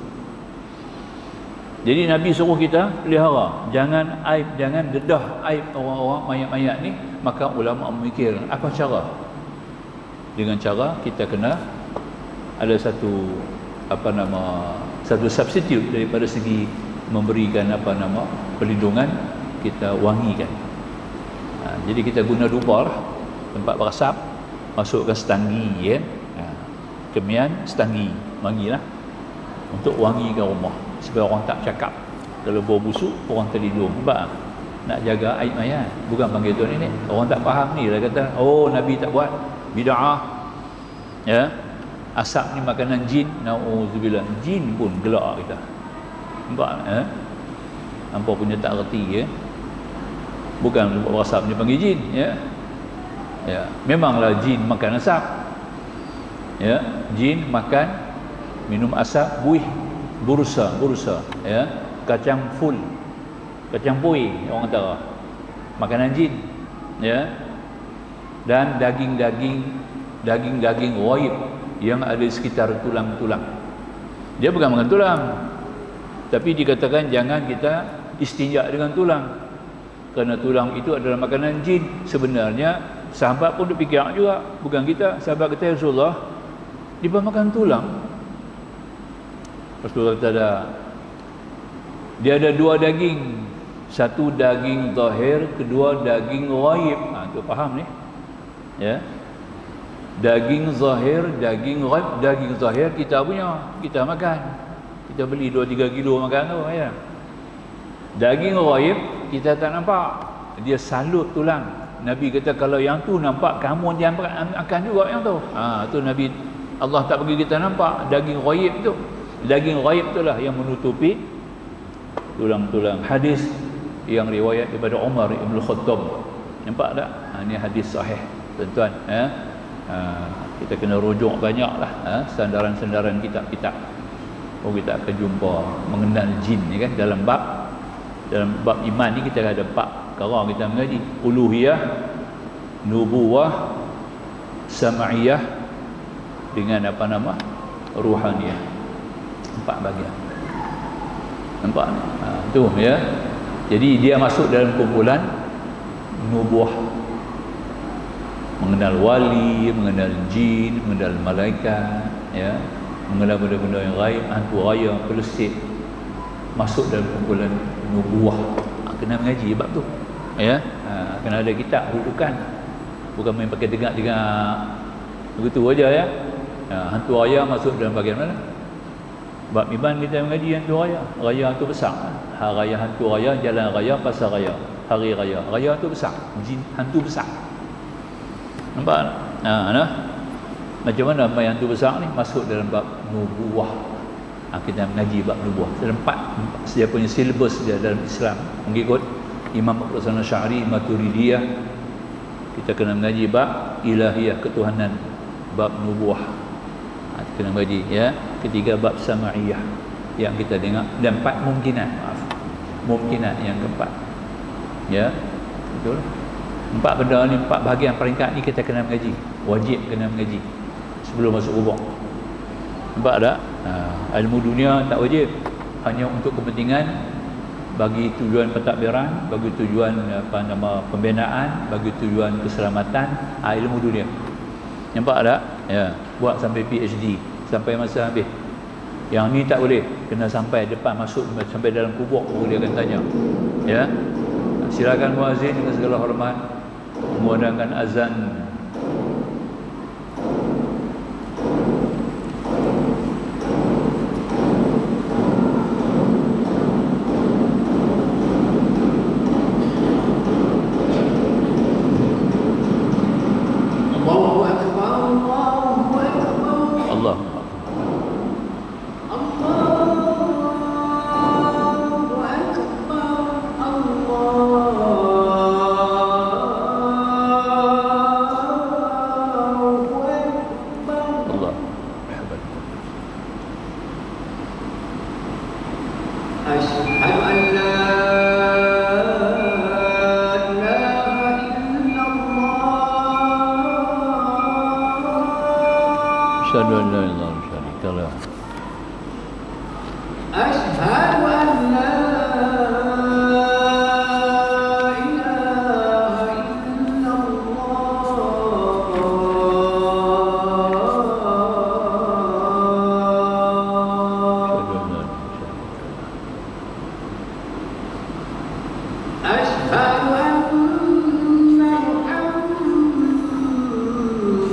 Jadi Nabi suruh kita pelihara, jangan aib, jangan dedah aib orang-orang mayat-mayat ni. Maka ulama memikir apa cara? Dengan cara kita kena ada satu satu substitute daripada segi memberikan perlindungan, kita wangikan. Jadi kita guna dupa lah, tempat berasap, masukkan setangi, ya. Kemian setangi, wangilah untuk wangikan rumah. supaya orang tak cakap. Kalau bau busuk, orang terlindung. Nampak? Nak jaga aib mayat. Bukan panggil tuan ini. Orang tak faham ni lah kata, oh Nabi tak buat. Bid'ah. Ya. Asap ni makanan jin. Na'udzubillah. Jin pun gelak kita. Nampak? Hampa punya tak reti ya. Bukan asap ni panggil jin ya. Ya, memanglah jin makan asap. Ya, jin makan minum asap, buih, bursa ya, kacang full, kacang pui orang kata. Makanan jin ya. Dan daging ghaib yang ada di sekitar tulang-tulang. Dia bukan makan tulang. Tapi dikatakan jangan kita istinja dengan tulang. Kerana tulang itu adalah makanan jin. Sebenarnya sahabat pun fikir juga, bukan kita. Sahabat kata, Rasulullah, dia makan tulang. Rasulullah kata dia ada dua daging. Satu daging zahir, kedua daging ghaib. Tu faham ni? Ya. Daging zahir, daging ghaib. Daging zahir kita punya, kita makan. Kita beli 2-3 kilo makan tu ya. Daging ghaib kita tak nampak. Dia salut tulang. Nabi kata kalau yang tu nampak, kamu jangan makan juga yang tu. Tu Nabi, Allah tak bagi kita nampak daging ghaib tu. Daging ghaib itulah yang menutupi tulang-tulang. Hadis yang riwayat daripada Umar Ibn Khattab. Nampak tak? Ini hadis sahih tuan-tuan. Kita kena rujuk banyaklah sandaran-sandaran kitab-kitab. Kita akan jumpa mengenal jin ni kan. Dalam bab iman ni kita ada bab perkara kita mengaji uluhiyah, nubuwah, sam'iyah dengan apa nama? Ruhaniyah. 4 bahagian. Nampak ni? Tu ya. Jadi dia masuk dalam kumpulan nubuwah. Mengenal wali, mengenal jin, mengenal malaikat, ya. Mengenal benda-benda yang gaib, hantu raya, pelusik. Masuk dalam kumpulan nubuwah. Kena mengaji bab tu. Ya. Kena ada kitab rujukan. Bukan main pakai dengar-dengar begitu aja ya. Hantu raya masuk dalam bahagian mana? Bab iman kita mengaji hantu raya. Raya tu besar. Hari raya hantu raya, jalan raya, pasar raya, hari raya. Raya tu besar. Jin hantu besar. Nampak? Macam mana main hantu besar ni masuk dalam bab nubuwah. Kita mengaji bab nubuwah. Empat dia punya silibus dia dalam Islam. Mengikut Imam Abu Hasan Asy'ari, Maturidiyah. Kita kena mengaji bab ilahiyah, ketuhanan, bab nubuwah. Kena mengaji ya. Ketiga bab sama'iyah yang kita dengar, dan 4 mungkinat yang keempat. Ya. Betul. 4 benda ni, 4 bahagian peringkat ni kita kena mengaji. Wajib kena mengaji sebelum masuk kubur. Nampak tak? Ilmu dunia tak wajib. Hanya untuk kepentingan bagi tujuan pentadbiran, bagi tujuan pembinaan, bagi tujuan keselamatan, ilmu dunia. Nampak tak? Ya, buat sampai PhD, sampai masa habis. Yang ni tak boleh, kena sampai depan masuk, sampai dalam kubur baru dia akan tanya. Ya. Silakan muazzin dengan segala hormat mengumandangkan azan.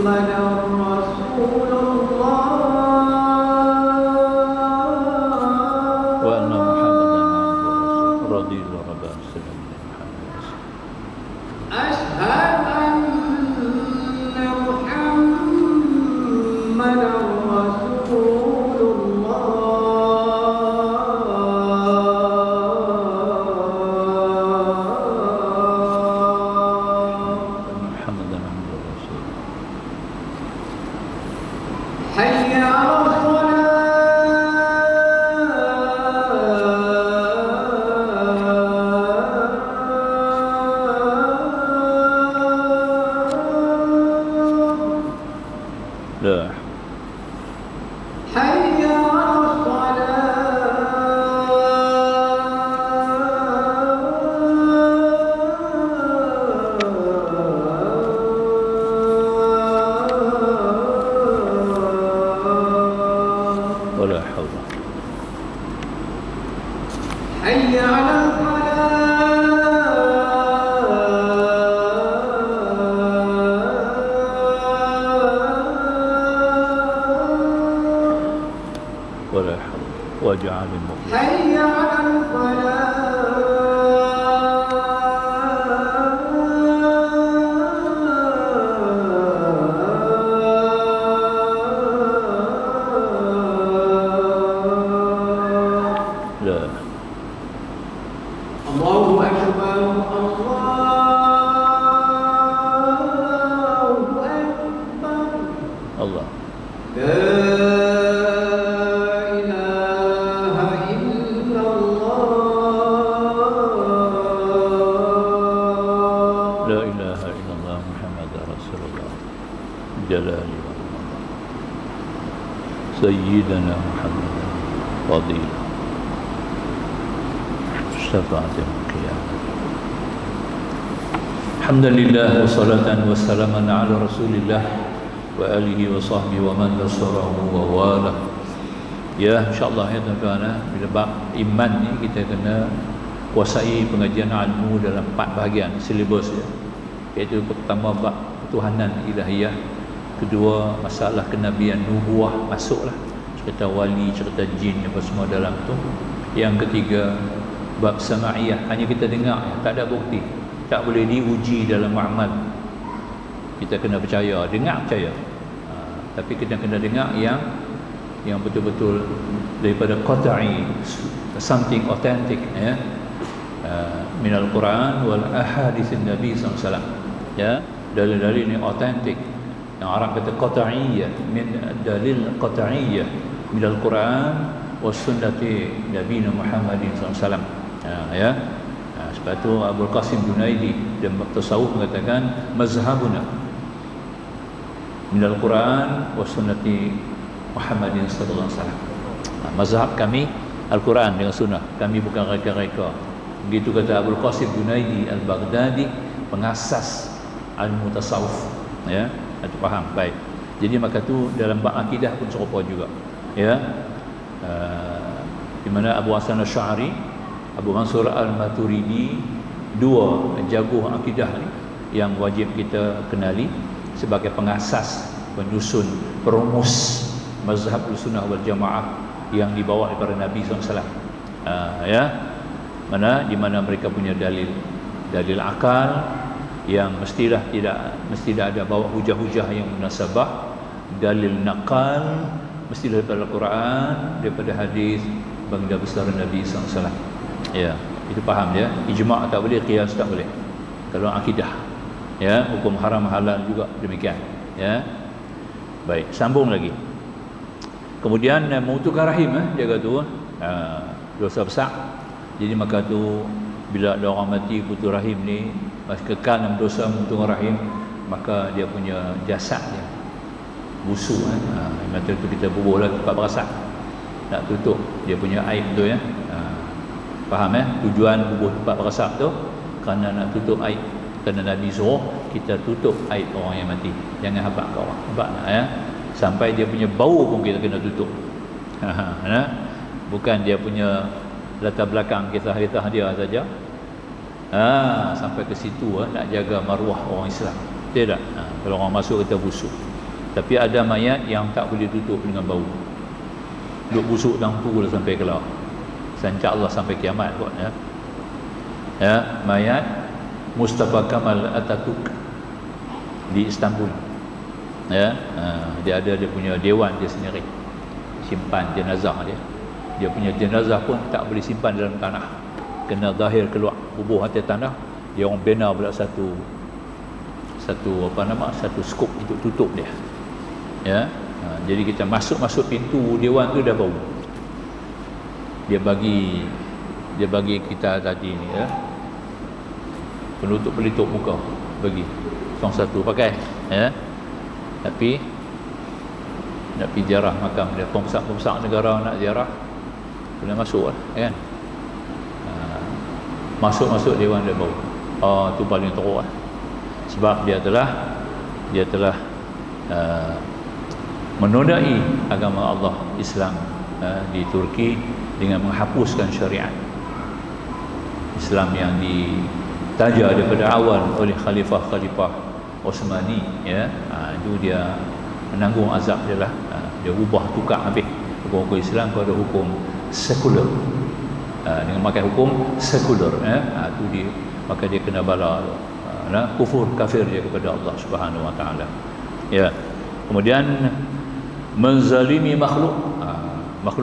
Muhammadar Rasulullah. أشهد أن محمدا رسول محمد رسول حي على الصلاة لا حي على الصلاة ولا حول حي على الفلاح ولا حول واجعل المفلح حي على الفلاح لا الله أكبر الله أكبر الله لا إله إلا الله لا إله إلا الله محمد رسول الله جلالي وعظمة سيدنا محمد فضيلة شفاعة يوم القيامة الحمد لله وصلاة وسلاما على رسول الله وآله وصحبه ومن نصره وواله. Ya, insyaAllah ya tuan-tuan, bila bab iman ni kita kena kuasai pengajian ilmu dalam 4 bahagian silibus ya. Iaitu pertama bab ketuhanan ilahiyah, kedua masalah kenabian nubuah masuklah, cerita wali, cerita jin apa semua dalam tu. Yang ketiga bab sama'iyah, hanya kita dengar ya, tak ada bukti, tak boleh diuji dalam amal. Kita kena percaya, dengar percaya. Tapi kita kena dengar yang betul-betul daripada qat'i, something authentic ya. Min al-Quran wal ahadits Nabi sallallahu alaihi wasallam. Ya, dalil-dalil yang authentic. Yang Arab kata qat'iyyah, min dalil qat'iyyah min al-Quran was sunnati Nabi Muhammad sallallahu alaihi wasallam. Ya. Sebab tu Abdul Qasim Junaidi dan tasawuf mengatakan mazhabuna min al-Quran wa sunnati Muhammadin sallallahu alaihi wasallam. Mazhab kami Al-Quran dengan sunnah. Kami bukan reka-reka. Begitu kata Abdul Qasim Junaidi Al-Baghdadi, pengasas ilmu tasawuf. Ya, itu faham baik. Jadi maka tu dalam bab akidah pun serupa juga. Ya. Di mana Abu Hasan Asy'ari, Abu Mansur Al-Maturidi, dua jago akidah ni yang wajib kita kenali sebagai pengasas, penyusun, perumus mazhab sunnah wal jamaah yang dibawa daripada Nabi SAW. Ya, di mana mereka punya dalil akal yang mesti tidak ada bawa hujah-hujah yang munasabah, dalil naqal mesti daripada Al-Quran, daripada hadis baginda besar Nabi SAW. Ya, itu faham ya. Ijma' tak boleh, qiyas tak boleh. Kalau akidah, ya, hukum haram halal juga demikian. Ya, baik, sambung lagi. Kemudian mengutuhkan rahim, jaga tu dosa besar. Jadi maka tu bila ada orang mati putus rahim ni masih kekal dalam dosa mengutuhkan rahim, maka dia punya jasad dia busuk macam tu kita bubuh lah tempat berasap, nak tutup dia punya aib tu ya. Faham ya? Tujuan bubuh tempat berasap tu kerana nak tutup aib. Kerana Nabi suruh kita tutup aib orang yang mati, jangan habaq ke orang, habaq nak ya. Sampai dia punya bau pun kita kena tutup. Bukan dia punya latar belakang kisah-kisah dia saja. Sampai ke situ nak jaga maruah orang Islam. Tidak. Kalau orang masuk kita busuk. Tapi ada mayat yang tak boleh tutup dengan bau. Duk busuk tampu lah sampai keluar. Insya Allah sampai kiamat kot ya. Ya, mayat Mustafa Kemal Atatürk di Istanbul. Ya, dia ada dia punya dewan dia sendiri, simpan jenazah dia. Dia punya jenazah pun tak boleh simpan dalam tanah, kena zahir keluar, bubuh atas tanah. Dia orang bina pula satu skop untuk tutup dia. Ya, jadi kita masuk pintu dewan tu dah bau. Dia bagi kita tadi ni, ya, penutup pelitup muka, bagi seorang satu pakai, ya. Tapi nak pergi ziarah makam dia, pembesar negara nak ziarah kena masuk lah, kan. Masuk dewan dia bau. Tu paling teruk lah. Sebab dia telah menodai agama Allah Islam di Turki dengan menghapuskan syariat Islam yang ditaja daripada awal oleh Khalifah Osmani, ya. Itu dia menanggung azab dia lah. Dia tukar habis hukum Islam kepada hukum sekular, dengan pakai hukum sekular, tu dia, maka dia kena bala kufur kafir dia kepada Allah Subhanahu Wa Taala. Ya. Kemudian menzalimi makhluk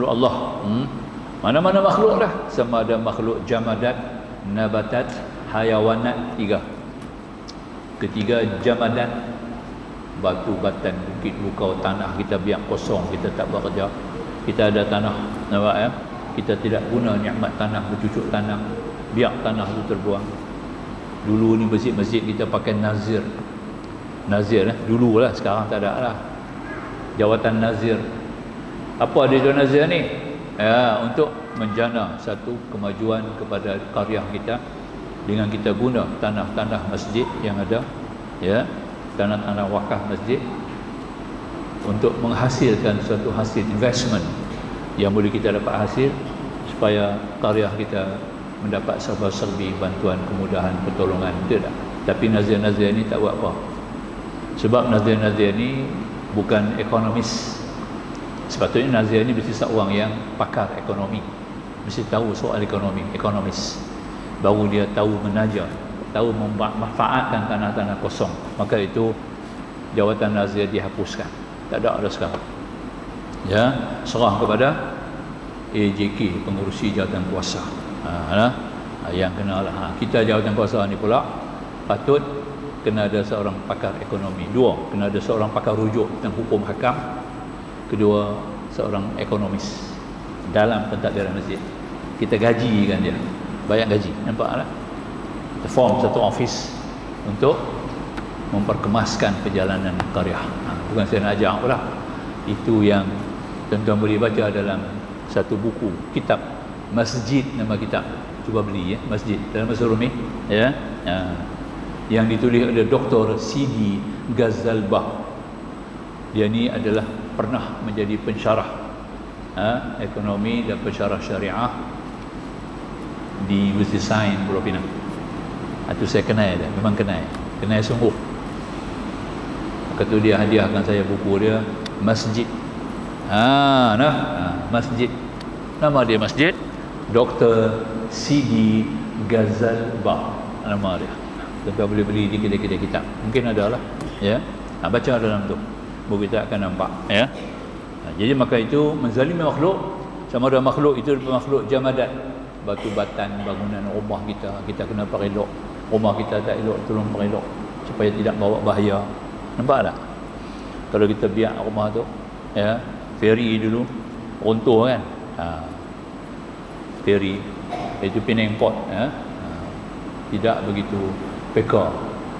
Allah, mana-mana makhluk dah, sama ada makhluk jamadat, nabatat, hayawanat. Ketiga jamadat, batu batan, bukit bukau, tanah kita biar kosong, kita tak bekerja. Kita ada tanah, nampak, ya, kita tidak guna nikmat tanah, bercucuk tanah, biar tanah itu terbuang. Dulu ni masjid-masjid kita pakai nazir, dulu lah, sekarang tak ada lah. Jawatan nazir, apa dia tu nazir ni? Ya, untuk menjana satu kemajuan kepada karya kita dengan kita guna tanah-tanah masjid yang ada, ya, tanah-tanah wakaf masjid, untuk menghasilkan suatu hasil investment yang boleh kita dapat hasil supaya karya kita mendapat serba-serbi bantuan, kemudahan, pertolongan. Itu tak. Tapi nazir-nazir ni tak buat apa. Sebab nazir-nazir ni bukan ekonomis. Sepatutnya nazir ni mesti seorang yang pakar ekonomi, mesti tahu soal ekonomis. Baru dia tahu menaja, tahu memanfaatkan tanah-tanah kosong. Maka itu jawatan nazir dihapuskan. Tak ada sekarang. Ya, serah kepada AJK, pengurusi jawatan kuasa. Yang kena lah. Kita jawatan kuasa ni pula patut kena ada seorang pakar ekonomi. Dua, kena ada seorang pakar rujuk tentang hukum hakam. Kedua, seorang ekonomis dalam pentadbiran masjid. Kita gajikan dia, bayar gaji, nampaklah. Kita form satu office untuk memperkemaskan perjalanan karya. Bukan saya nak ajak pula. Itu yang tuan-tuan boleh baca dalam satu buku, kitab Masjid, nama kitab. Cuba beli, ya, Masjid dalam bahasa Rumi, ya. Yang ditulis oleh Dr. Sidi Ghazalbah. Dia ni adalah pernah menjadi pensyarah ekonomi dan pensyarah syariah di Universiti Sains Pulau Pinang. Itu saya kenal dia, memang kenal sungguh. Maka tu dia hadiahkan saya buku dia, Masjid. Masjid. Nama dia Masjid, Dr. Sidi Ghazalbah nama dia. Kita boleh beli di kedai-kedai kitab. Mungkin ada lah, ya. Baca dalam tu, buku kita akan nampak, ya. Jadi maka itu menzalimi makhluk, sama ada makhluk itu makhluk jamadat, batu batan, bangunan rumah kita kena perelok. Rumah kita tak elok, tolong perelok supaya tidak bawa bahaya. Nampak tak? Kalau kita biar rumah tu, ya, ferry dulu runtuh kan, ferry itu Penang Port, ya, tidak begitu peka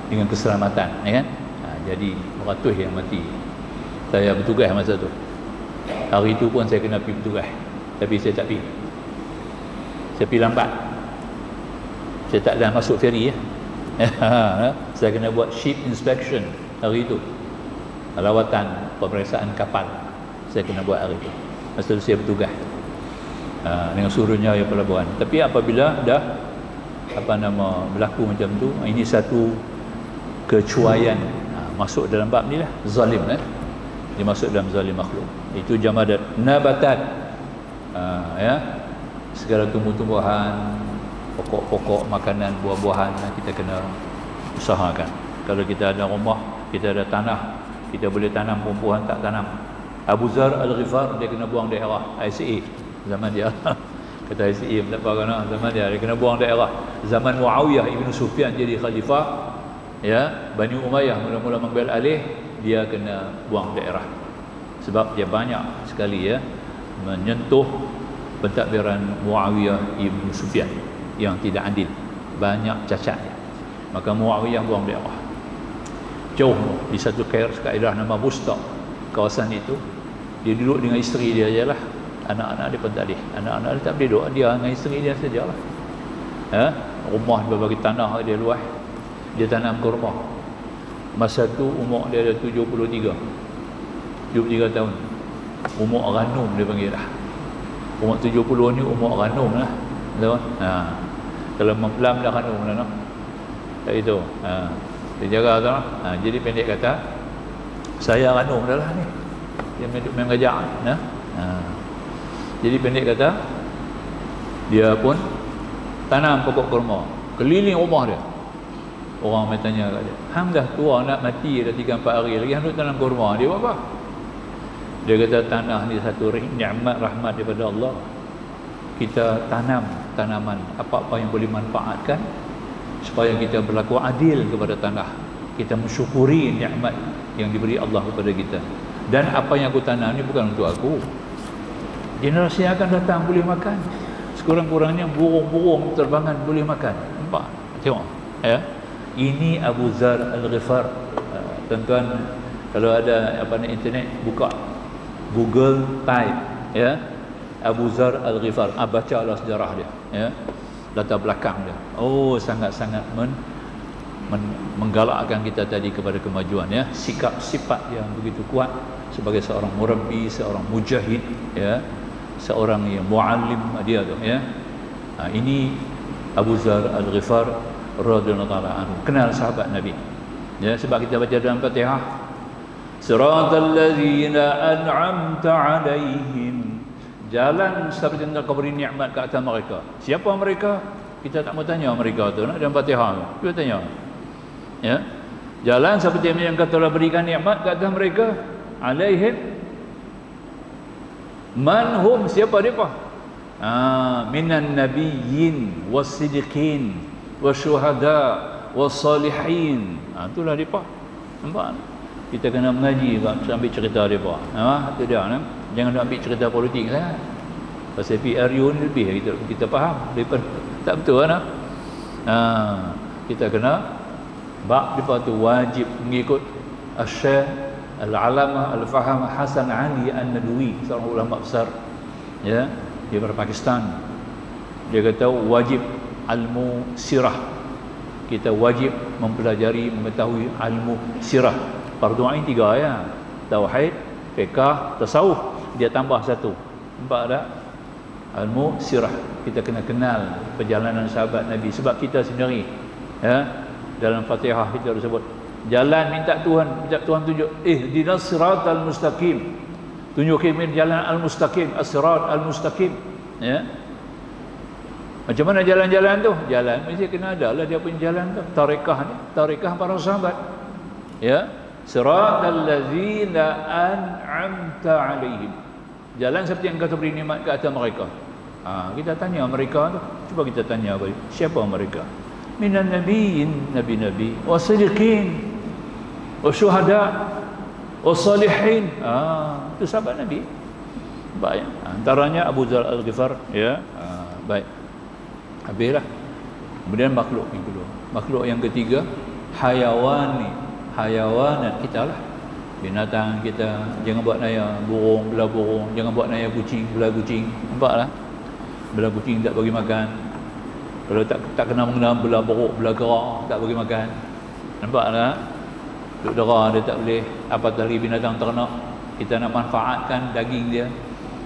dengan keselamatan, ya kan. Jadi beratus yang mati. Saya bertugas masa tu. Hari itu pun saya kena pergi bertugas, tapi saya tak pergi. Saya pergi lambat. Saya tak dah masuk ferry, ya. Saya kena buat ship inspection hari itu. Lawatan pemeriksaan kapal saya kena buat hari itu. Masa tu saya bertugas dengan suruhnya ya pelabuhan. Tapi apabila dah berlaku macam tu, ini satu kecuaian masuk dalam bab ni lah, zalim, dia masuk dalam zalim makhluk. Itu jamadat, nabatat, ya, segala tumbuh-tumbuhan, pokok-pokok makanan, buah-buahan kita kena usahakan. Kalau kita ada rumah, kita ada tanah, kita boleh tanam, perempuan tak tanam. Abu Zar Al-Ghifar dia kena buang daerah ICA zaman dia. Kata ICA tak apa kena zaman dia kena buang daerah. Zaman Muawiyah Ibn Sufyan jadi khalifah, ya, Bani Umayyah mula-mula mengambil alih, dia kena buang daerah. Sebab dia banyak sekali, ya, menyentuh pentadbiran Muawiyah Ibn Sufyan yang tidak adil, banyak cacatnya. Maka Muawiyah buang daerah jauh di satu kaedah nama Busta, kawasan itu. Dia duduk dengan isteri dia je lah, anak-anak dia pun tak ada, anak-anak dia tak boleh duduk, dia dengan isteri dia sajalah. Rumah dia bagi tanah dia luas, dia tanam kurma. Masa tu umur dia ada 73 tahun, umur Ghanum dia panggil lah. Umur 70 ni umur Ghanum lah, tahu? Kalau memplam dah Ghanum lah, no? Tak itu. Dia jaga tu lah. Jadi pendek kata, saya Ghanum dah lah ni. Dia main ngajak, nah. Jadi pendek kata, dia pun tanam pokok kurma keliling rumah dia. Orang main tanya kat dia, hang dah tua nak mati dah 3-4 hari lagi, hang duk tanam kurma. Dia buat apa? Dia kata, tanah ni satu nikmat rahmat daripada Allah. Kita tanam tanaman apa-apa yang boleh manfaatkan supaya kita berlaku adil kepada tanah. Kita mensyukuri nikmat yang diberi Allah kepada kita. Dan apa yang aku tanam ni bukan untuk aku, generasi yang akan datang boleh makan. Sekurang-kurangnya burung-burung terbangan boleh makan. Nampak? Tengok, ya. Ini Abu Zar Al-Ghifar. Tuan-tuan, kalau ada internet, buka Google, type, ya, Abu Zar Al-Ghifar, bacalah sejarah dia, ya, latar belakang dia. Oh, sangat-sangat menggalakkan kita tadi kepada kemajuan, ya. Sikap sifat yang begitu kuat sebagai seorang murabbi, seorang mujahid, ya, seorang yang muallim dia tu, ya. Ini Abu Zar Al-Ghifar radhiyallahu ta'ala anhu. Kenal sahabat Nabi, ya, sebab kita baca dalam Fatihah, siratal ladzina an'amta 'alaihim, jalan seperti yang kau beri nikmat ke atas mereka. Siapa mereka? Kita tak mau tanya mereka tu, nak dalam Fatihah kita tanya, ya, jalan seperti yang kau telah berikan nikmat ke atas mereka. Alaihim, manhum, siapa mereka? Minan nabiyyin was-siddiqin wasyuhada was-salihin. Itulah mereka. Nampak? Kita kena mengaji sambil cerita mereka. Itu dia, nah? Jangan ambil cerita politik lah. Pasal PRU ni lebih kita faham daripada tak betul kan? Kita kena mereka tu wajib mengikut Asy-Syaikh Al-Alamah Al-Faham Hasan Ali An-Nadwi, seorang ulama besar, ya, dia dari Pakistan. Dia kata wajib ilmu sirah. Kita wajib mempelajari, mengetahui ilmu sirah. Fardu ain 3, ya. Tauhid, fiqh, tasawuf. Dia tambah 1. Nampak tak? Ilmu sirah. Kita kena kenal perjalanan sahabat Nabi. Sebab kita sendiri, ya, dalam Fatihah kita disebut jalan, minta Tuhan tunjuk, ihdinas siratal mustaqim, tunjukin jalan al-mustaqim, as-sirat al-mustaqim, ya. Macam mana jalan-jalan tu? Jalan mesti kena ada lah dia punya jalan tu. Tarekah ni, tarekah para sahabat, ya. Siratal ladzina an'amta 'alaihim, jalan seperti yang kau beri nikmat ke atas mereka. Kita tanya mereka tu, cuba kita tanya siapa mereka? Minan nabiyyin, nabi-nabi, wasiddiqin, wasyuhada, wasalihin. Itu sahabat Nabi. Baik. Antaranya Abu Zar Al-Ghifar, ya. Baik. Habislah. Kemudian makhluk yang kedua. Makhluk yang ketiga, hayawanat kita lah. Binatang kita, jangan buat naya burung belah burung, jangan buat naya kucing belah kucing. Nampaklah. Belah kucing tak bagi makan. Kalau tak kena mengenal belah borok, belah gerak, tak bagi makan. Nampaklah. Duk dera dia tak boleh. Apatah lagi binatang ternak, kita nak manfaatkan daging dia.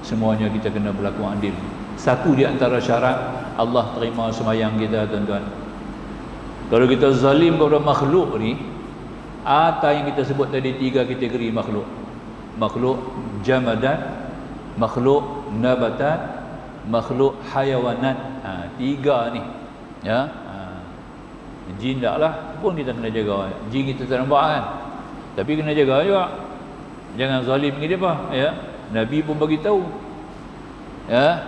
Semuanya kita kena berlaku adil. Satu di antara syarat Allah terima sembahyang kita, tuan-tuan. Kalau kita zalim kepada makhluk ni, yang kita sebut tadi 3 kategori makhluk. Makhluk jamadat, makhluk nabatat, makhluk hayawanat. 3 ni Ya, jin taklah pun kita kena jaga. Jin kita tak nampak kan, tapi kena jaga juga. Jangan zalim dengan dia apa, ya. Nabi pun bagi tahu, ya,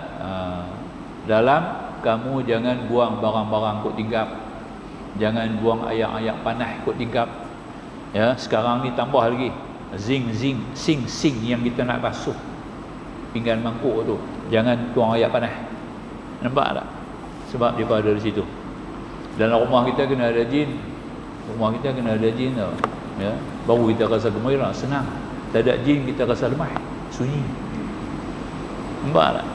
dalam kamu jangan buang barang-barang kot tingkap, jangan buang ayak-ayak panah kot tingkap. Ya, sekarang ni tambah lagi sing yang kita nak basuh pinggan mangkuk tu, jangan buang ayak panah. Nampak tak? Sebab dia ada di situ. Dalam rumah kita kena ada jin, rumah kita kena ada jin tau, ya, baru kita rasa gembira, senang. Tak ada jin kita rasa lemah, sunyi. Nampak tak?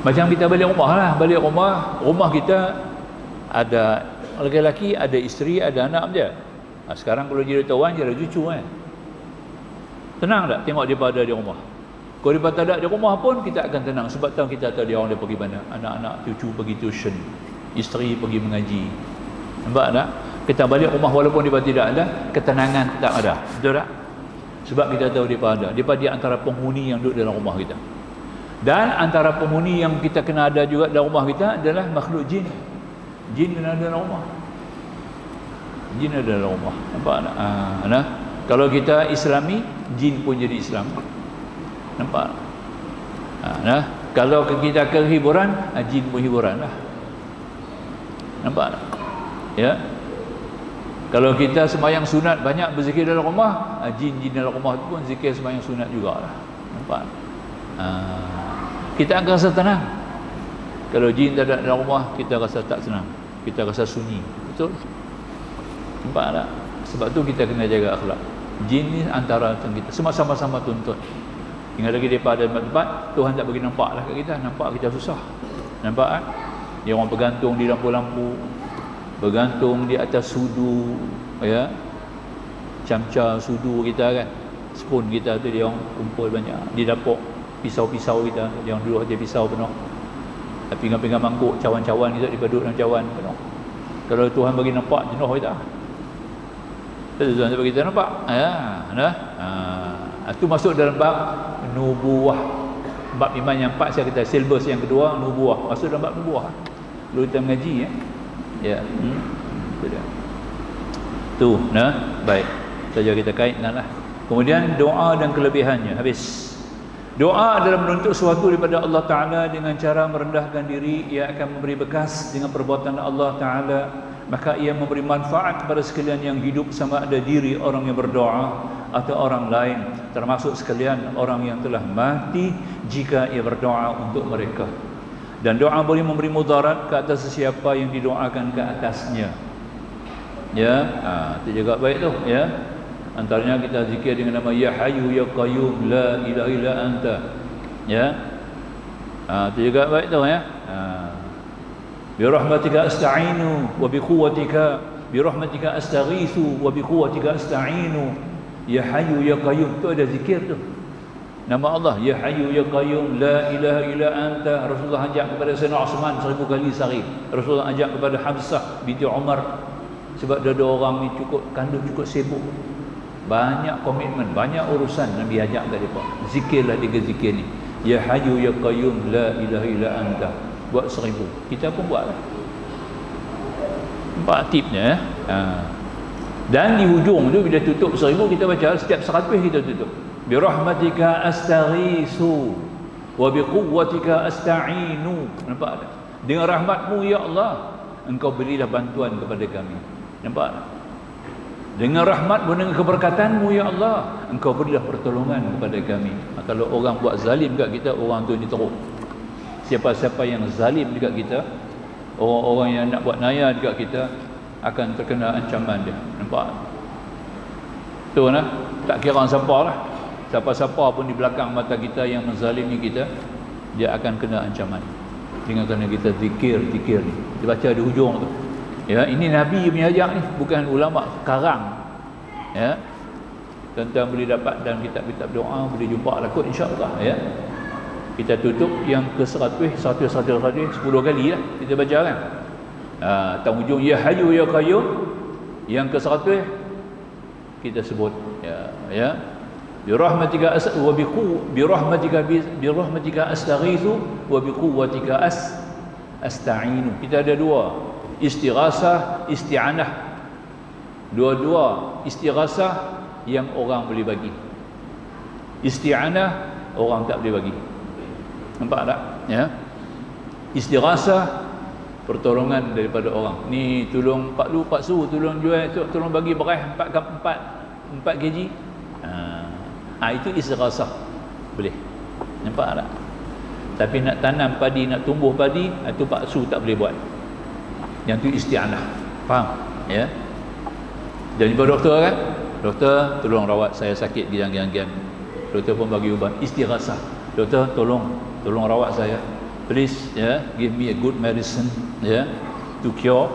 Macam kita balik rumah lah, balik rumah kita ada lelaki, ada isteri, ada anak dia. Sekarang kalau jadi tuan, jadi cucu kan. Tenang tak tengok dia pada di rumah? Kalau dia tak ada di rumah pun kita akan tenang, sebab tahu kita tahu dia orang dia pergi mana. Anak-anak cucu pergi tuition, isteri pergi mengaji. Nampak tak? Kita balik rumah walaupun dia tidak ada, ketenangan tetap ada. Betul tak? Sebab kita tahu dia ada. Dia antara penghuni yang duduk dalam rumah kita. Dan antara penghuni yang kita kena ada juga dalam rumah kita adalah makhluk jin. Jin kena ada dalam rumah. Jin ada dalam rumah. Nampak tak? Nah, kalau kita Islami, jin pun jadi Islam. Nampak? Nah, kalau kita ke hiburan, jin pun hiburan lah. Nampak tak? Ya. Kalau kita sembahyang sunat banyak berzikir dalam rumah, jin-jin dalam rumah tu pun zikir sembahyang sunat jugalah. Nampak? Kita akan rasa tenang. Kalau jin tak ada dalam rumah, kita rasa tak senang. Kita rasa sunyi. Betul? Nampak tak? Sebab tu kita kena jaga akhlak. Jin ni antara kita. Semua sama-sama tuntut. Ingat lagi daripada tempat Tuhan tak bagi nampak lah kat kita. Nampak kita susah. Nampak kan? Dia orang bergantung di lampu-lampu, bergantung di atas sudu, ya, camca sudu kita kan, spoon kita tu dia orang kumpul banyak di dapur. Pisau-pisau kita, dia orang duduk atas pisau penuh. Pinggan-pinggan mangkuk, cawan-cawan kita duduk dalam cawan penuh. Kalau Tuhan bagi nampak, jenuh kita. Tapi Tuhan tak bagi kita nampak, ya, nah. Itu masuk dalam bab nubuwah. Bab iman yang 4 saya kata, syllabus yang kedua nubuwah. Masuk dalam bab nubuwah. Lalu kita mengaji, ya. Ya, itu dia. Tu, nah, baik. Saja kita kaitkan lah. Kemudian doa dan kelebihannya habis. Doa adalah menuntut sesuatu daripada Allah Ta'ala dengan cara merendahkan diri. Ia akan memberi bekas dengan perbuatan Allah Ta'ala. Maka ia memberi manfaat kepada sekalian yang hidup, sama ada diri orang yang berdoa atau orang lain, termasuk sekalian orang yang telah mati jika ia berdoa untuk mereka. Dan doa boleh memberi mudarat ke atas sesiapa yang didoakan ke atasnya. Ya, itu juga baik tu, ya. Antaranya kita zikir dengan nama Ya Hayyu Ya Qayyum La ilaha illa anta. Ya. Itu juga baik tu, ya. Bi rahmatika asta'inu wa bi quwwatika, bi rahmatika astaghitsu wa bi quwwatika asta'inu. Ya Hayyu Ya Qayyum, tu ada zikir tu. Nama Allah Ya Hayyu Ya Qayyum La ilaha illa anta. Rasulullah ajak kepada Sayyidina Osman 1000 kali sehari. Rasulullah ajak kepada Hafsah binti Umar. Sebab dia ada orang ni cukup kandung, cukup sibuk, banyak komitmen, banyak urusan. Nabi ajak kat depa, zikirlah 3 zikir ni. Ya Hayyu Ya Qayyum La ilaha illa anta. Buat 1000. Kita pun buatlah. 4 tipnya, Dan di hujung tu bila tutup 1000 kita baca, setiap 100 kita tutup. Bi rahmatika astaghiitsu wa bi quwwatika asta'inu. Nampak tak? Dengan rahmatmu ya Allah, engkau berilah bantuan kepada kami. Nampak tak? Dengan rahmatmu, dengan keberkatanmu ya Allah, engkau berilah pertolongan kepada kami. Kalau orang buat zalim dekat kita, orang tu diteruk. Siapa-siapa yang zalim dekat kita, orang-orang yang nak buat naya dekat kita, akan terkena ancaman dia. Nampak? Tu lah. Tak kira siapa lah. Siapa-siapa pun di belakang mata kita yang menzalimi kita, dia akan kena ancaman. Dengan kerana kita zikir ni. Kita baca di hujung tu. Ya, ini Nabi punya ajak ni, bukan ulama sekarang. Ya. Tuan-tuan boleh dapat dalam kitab-kitab doa, boleh jumpa lah kot insya-Allah, ya. Kita tutup yang ke 100 10 kali lah kita baca kan. Tang hujung Ya Hayyu Ya Qayyum, yang ke 100 kita sebut, ya. Bi rahmatika wa bi rahmatika astaghitsu wa bi quwwatika asta'inu. Kita ada 2. Istighasah, isti'anah. Dua-dua istighasah yang orang boleh bagi. Isti'anah orang tak boleh bagi. Nampak tak? Ya. Istighasah pertolongan daripada orang. Ni tolong Pak Lu, Pak Su tolong jual, tolong bagi beras 4 kg. Itu istighasah. Boleh. Nampak tak? Tapi nak tanam padi, nak tumbuh padi, itu Pak Su tak boleh buat. Yang tu isti'anah. Faham? Ya. Dan jumpa doktor kan? Doktor, tolong rawat saya sakit giang-giang. Doktor pun bagi ubat. Istighasah. Doktor, tolong rawat saya. Please, give me a good medicine, to cure.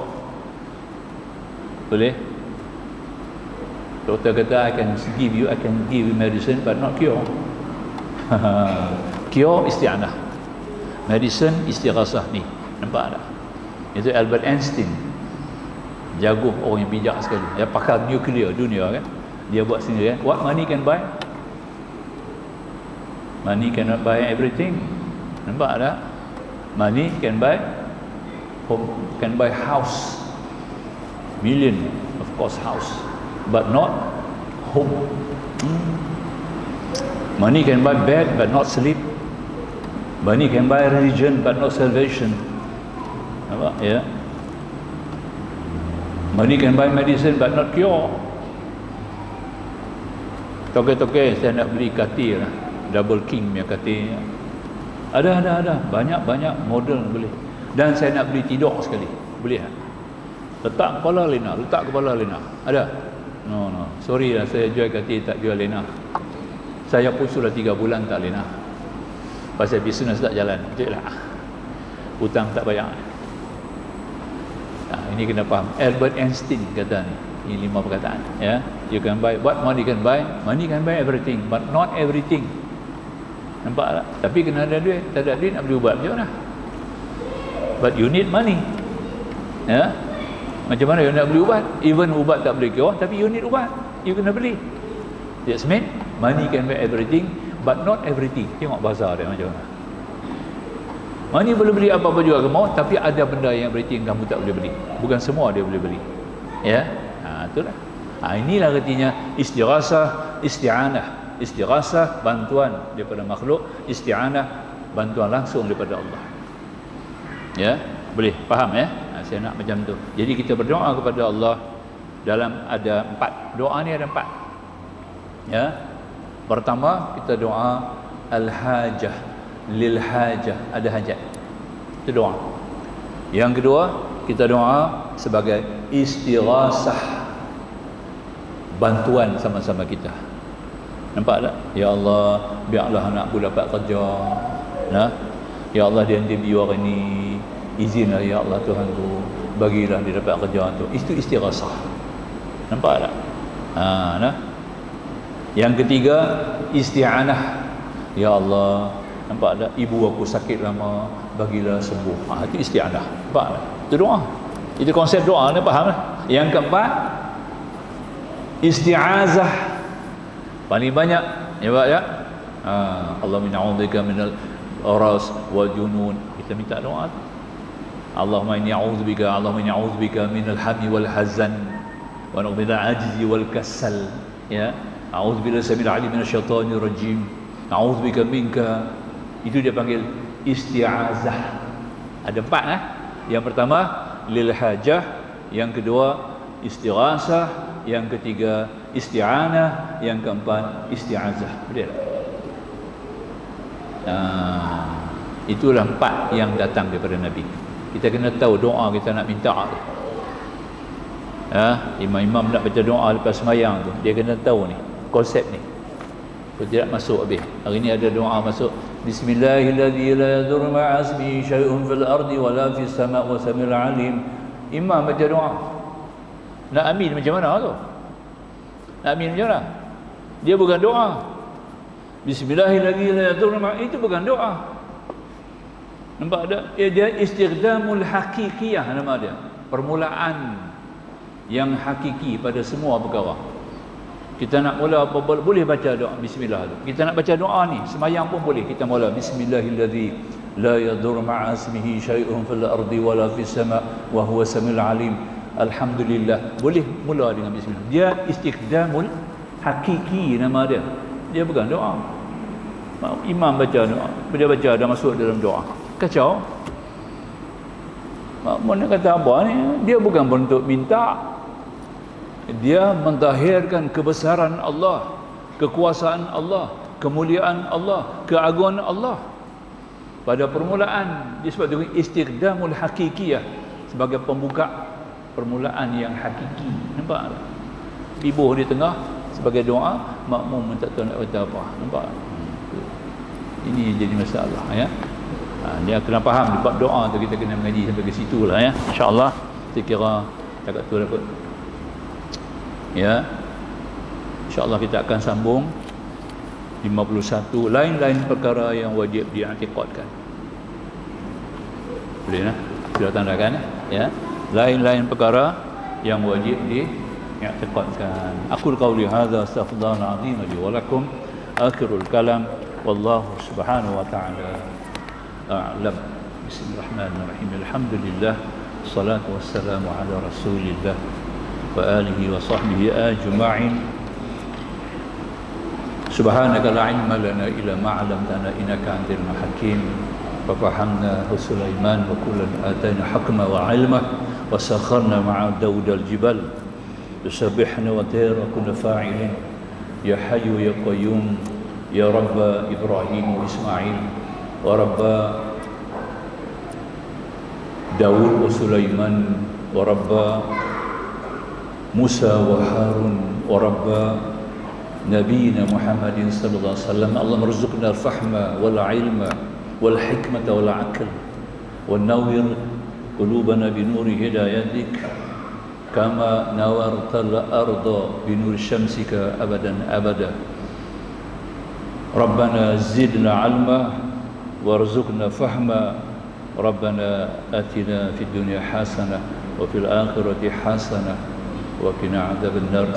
Boleh? Doktor kata, I can give you medicine, but not cure. Cure, isti'anah. Medicine, istighasah ni. Nampak tak? Itu Albert Einstein. Jago, orang yang bijak sekali. Dia pakar nuklear dunia kan. Dia buat sendiri kan. What money can buy? Money cannot buy everything. Nampak tak? Money can buy home, can buy house. Million, of course, house. But not home. Money can buy bed but not sleep. Money can buy religion but not salvation. Nampak? Ya. Money can buy medicine but not cure. Toke-toke saya nak beli katil lah. Double king punya katil. Ada. Banyak model boleh. Dan saya nak beli tidur sekali. Boleh tak? Letak kepala lena. Ada? No. Sorry lah, saya jual katil tak jual lena. Saya pun sudah 3 bulan tak lena. Pasal bisnes tak jalan. Betul lah. Hutang tak bayar. Ini kena faham. Albert Einstein kata ni. Ini 5 perkataan. Ya, you can buy what money can buy. Money can buy everything, but not everything. Nampak tak? Tapi kena ada duit. Tak ada duit nak beli ubat macam mana? But you need money. Ya, macam mana you nak beli ubat? Even ubat tak boleh cure, tapi you need ubat. You kena beli. That's mean money can buy everything, but not everything. Tengok bahasa dia macam mana. Money boleh beli apa-apa juga kamu, tapi ada benda yang everything kamu tak boleh beli. Bukan semua dia boleh beli. Ya, itulah. Inilah artinya istighasah, isti'anah. Istighasah bantuan daripada makhluk, isti'anah bantuan langsung daripada Allah. Ya, boleh faham ya? Saya nak macam tu. Jadi kita berdoa kepada Allah dalam ada 4. Doa ni ada 4. Ya. Pertama kita doa al-hajah, lil hajah, ada hajat. Itu doa. Yang kedua, kita doa sebagai istighasah, bantuan sama-sama kita. Nampak tak? Ya Allah, biarlah anakku dapat kerja. Nah, ya Allah, dia nanti biar ini, izinlah ya Allah Tuhanku, bagilah dia dapat kerja tu. Itu istighasah. Nampak tak? Nah. Yang ketiga, isti'anah. Ya Allah, nampak tak? Ibu aku sakit lama, bagilah sembuh. Itu isti'anah. Nampak tak? Itu doa. Itu konsep doa ni, faham tak? Yang keempat, isti'azah. Paling banyak, ya Pak ya. Allahumma na'udzubika minal aras wal junun. Kita minta doa. Allahumma inni a'udzubika minal hammi wal hazan wa minal ajzi wal kasal. Ya. A'udzubillahi samil alim minasyaitonir rajim. A'udzubika minka. Itu dia panggil isti'azah. Ada 4 Yang pertama lil hajah, yang kedua istighasah, yang ketiga isti'anah, yang keempat isti'azah. Betul tak? Itulah 4 yang datang daripada Nabi. Kita kena tahu doa kita nak minta. Imam-imam nak baca doa lepas sembahyang tu, dia kena tahu ni konsep ni. Kalau tidak masuk habis. Hari ni ada doa masuk, Bismillahirrahmanirrahim, la yadur ma'asmi syai'un fil ardi wala fis sama' wa samil alim. Imam baca doa. Nak amin macam mana tu? Nak amin macam mana? Dia bukan doa. Bismillahirrahmanirrahim, itu bukan doa. Nampak tak? Dia istighdamul hakikiyah nama dia. Permulaan yang hakiki pada semua perkara. Kita nak mula apa boleh baca doa bismillah tu. Kita nak baca doa ni, sembahyang pun boleh. Kita mula bismillahirrahmanirrahim. لا يضر مع اسمه شيء في الأرض ولا في السماء وهو السميع العليم. Alhamdulillah. Boleh mula dengan bismillah. Dia istiqdamul hakiki nama dia. Dia bukan doa. Imam baca doa, dia baca dah masuk dalam doa. Kacau. Mana kata apa ni? Dia bukan bentuk minta. Dia mentahirkan kebesaran Allah, kekuasaan Allah, kemuliaan Allah, keagungan Allah. Pada permulaan disebut dengan istiqdamul hakikiyah, sebagai pembuka permulaan yang hakiki. Nampak? Libuh di tengah sebagai doa, makmum tak tahu nak kata apa. Nampak? Ini jadi masalah ya. Dia kena faham dekat doa tu, kita kena mengaji sampai ke situ lah ya. InsyaAllah saya kira cakap tu dapat ya. InsyaAllah kita akan sambung 51 lain-lain perkara yang wajib diiktikadkan. Boleh lah, sudah tandakan ya. Lain-lain perkara yang wajib diiktikadkan. Aqul qawli hadza astaghfirullahal azim li wa lakum. Akhirul kalam wallahu subhanahu wa ta'ala a'lam. Bismillahirrahmanirrahim. Alhamdulillah, salatu wassalamu ala rasulillah wa alihi wa sahbihi ajma'in. Subhanaka la ilma lana illa ma 'allamtana innaka antal hakim. Fa fahamna Sulaiman wa kullan atayna hukma wa 'ilma wa sakharna ma'a Daud al-jibal yusabbihna wa tayra kunna fa'ilin ya hayyu ya qayyum ya rabb Ibrahim wa Ismail wa rabb Daud wa Sulaiman wa rabb Musa wa Harun wa rabb نبينا محمد صلى الله عليه وسلم. اللهم ارزقنا الفهم والعلم والحكمة والعقل ونور قلوبنا بنور هدايتك كما نورت الأرض بنور شمسك أبدا أبدا. ربنا زدنا علما وارزقنا فهما. ربنا آتنا في الدنيا حسنة وفي الآخرة حسنة وقنا عذاب النار.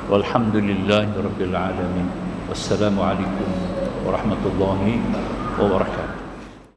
Walhamdulillahi rabbil alamin. Wassalamu alaikum warahmatullahi wabarakatuh.